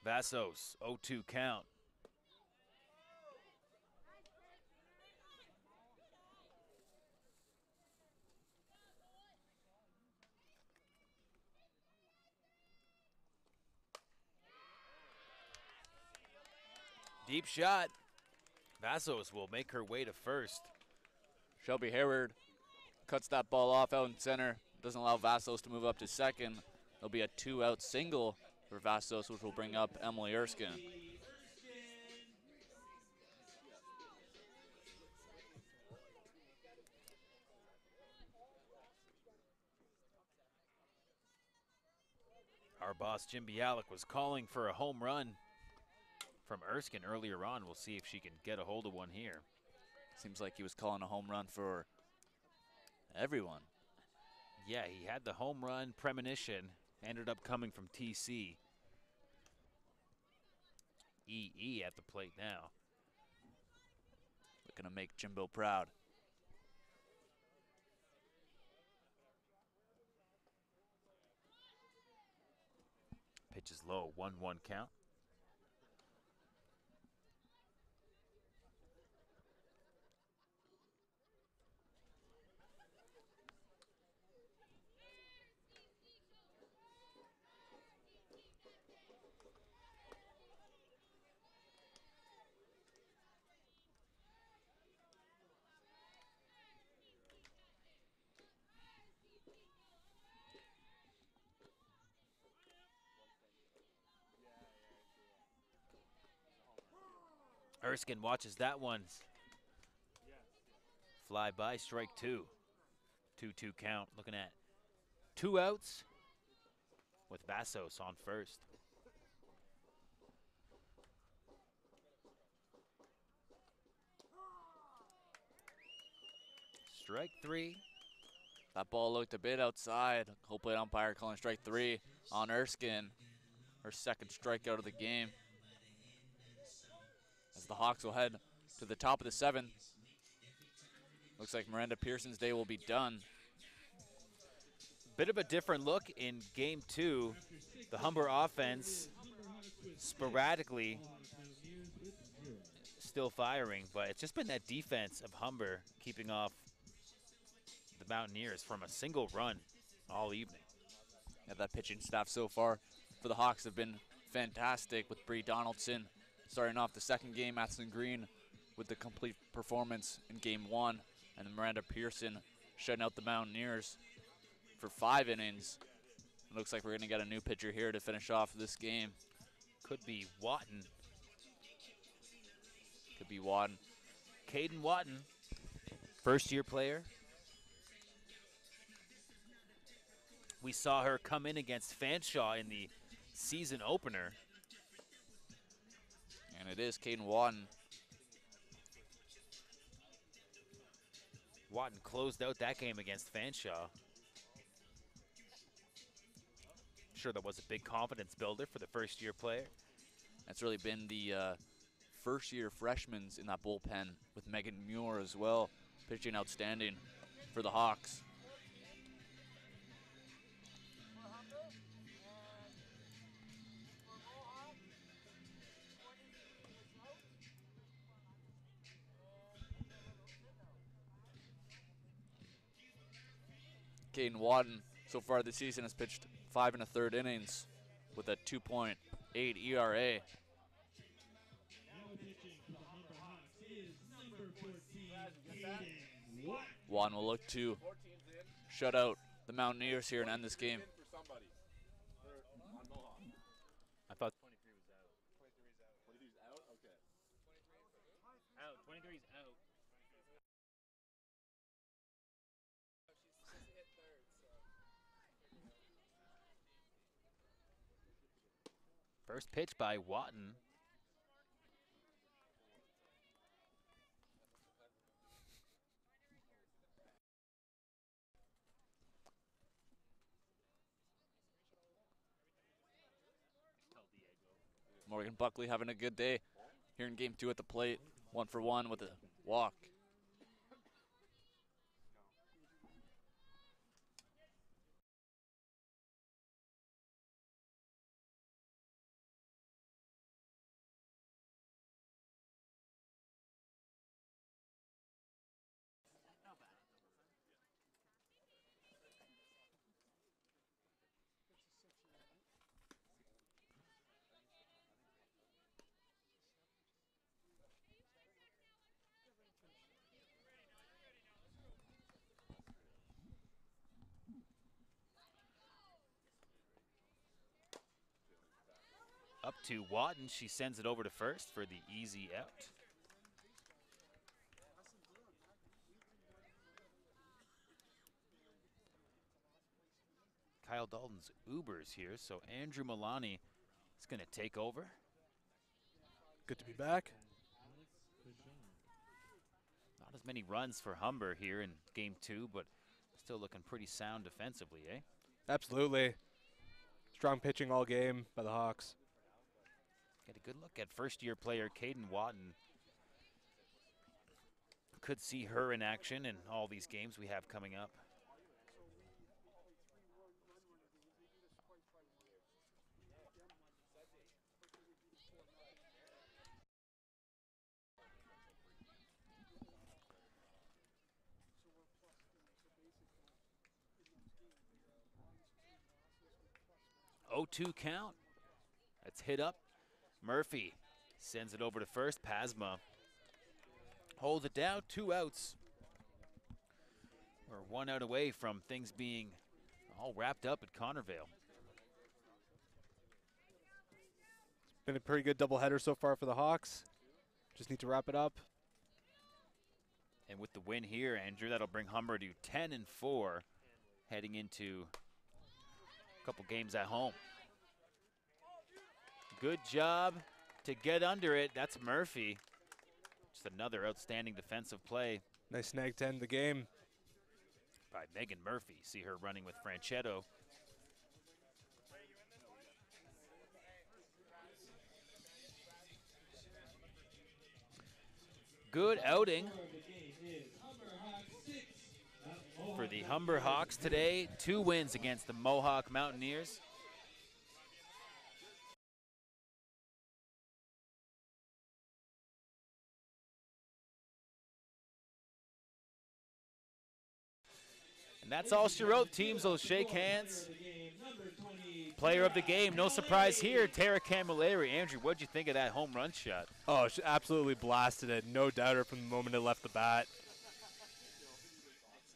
Vassos, 0-2 count. Deep shot. Vassos will make her way to first. Shelby Hayward cuts that ball off out in center. Doesn't allow Vassos to move up to second. There'll be a 2-out single for Vassos, which will bring up Emily Erskine. Our boss, Jim Bialik, was calling for a home run from Erskine earlier on. We'll see if she can get a hold of one here. Seems like he was calling a home run for everyone. Yeah, he had the home run premonition. Ended up coming from TC. EE at the plate now. Looking to make Jimbo proud. Pitch is low, 1-1 count. Erskine watches that one fly by, strike two. 2-2 count. Looking at 2 outs with Vassos on first. Strike 3. That ball looked a bit outside. Home plate umpire calling strike 3 on Erskine. Her second strikeout of the game. As the Hawks will head to the top of the 7th. Looks like Miranda Pearson's day will be done. Bit of a different look in game 2. The Humber offense sporadically still firing, but it's just been that defense of Humber keeping off the Mountaineers from a single run all evening. Yeah, that pitching staff so far for the Hawks have been fantastic, with Bree Donaldson starting off the second game, Matheson Green with the complete performance in game 1, and then Miranda Pearson shutting out the Mountaineers for 5 innings. It looks like we're going to get a new pitcher here to finish off this game. Could be Watton. Could be Watton. Caden Watton, first-year player. We saw her come in against Fanshawe in the season opener. And it is Caden Watton. Watton closed out that game against Fanshawe. Sure, that was a big confidence builder for the first-year player. That's really been the first-year freshmen in that bullpen, with Megan Muir as well, pitching outstanding for the Hawks. Caden Watton so far this season has pitched 5 1/3 innings with a 2.8 ERA. Now pitching for the Humber Hawks is number 14, Caden Watton. Watton will look to shut out the Mountaineers here and end this game. I thought 23 was out. 23's out? Okay. Out. 23's out. first pitch by Watton. Morgan Buckley having a good day here in game 2 at the plate. 1 for 1 with a walk. Up to Watton. She sends it over to first for the easy out. Kyle Dalton's Ubers here, so Andrew Milani is going to take over. Good to be back. Not as many runs for Humber here in game 2, but still looking pretty sound defensively, eh? Absolutely. Strong pitching all game by the Hawks. Get a good look at first-year player Caden Watton. Could see her in action in all these games we have coming up. Oh, 2 count. That's hit up. Murphy sends it over to first. Pasma holds it down. 2 outs. We're 1 out away from things being all wrapped up at Connervale. It's been a pretty good doubleheader so far for the Hawks. Just need to wrap it up. And with the win here, Andrew, that'll bring Humber to 10-4 heading into a couple games at home. Good job to get under it. That's Murphy. Just another outstanding defensive play. Nice snag to end the game. By Megan Murphy. See her running with Franchetto. Good outing for the Humber Hawks today. 2 wins against the Mohawk Mountaineers. And that's all she wrote. Teams will shake hands. Player of the game, no surprise here, Tara Camilleri. Andrew, what'd you think of that home run shot? Oh, she absolutely blasted it. No doubter from the moment it left the bat.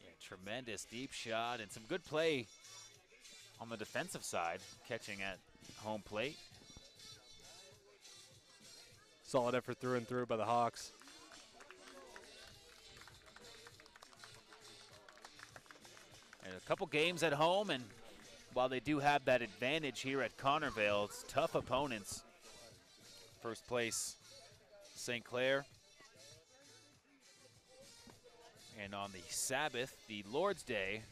Yeah, tremendous deep shot and some good play on the defensive side, catching at home plate. Solid effort through and through by the Hawks. And a couple games at home, and while they do have that advantage here at Connervale, it's tough opponents. First place, St. Clair. And on the Sabbath, the Lord's Day,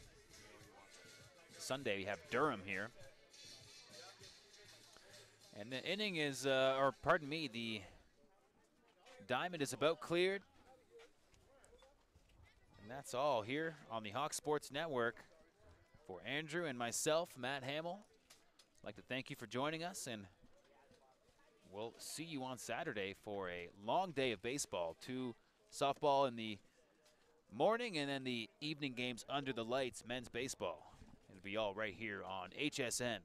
Sunday, we have Durham here. And the inning is, or pardon me, the diamond is about cleared. And that's all here on the Hawk Sports Network. For Andrew and myself, Matt Hamill, I'd like to thank you for joining us, and we'll see you on Saturday for a long day of baseball. 2 softball in the morning, and then the evening games under the lights, men's baseball. It'll be all right here on HSN.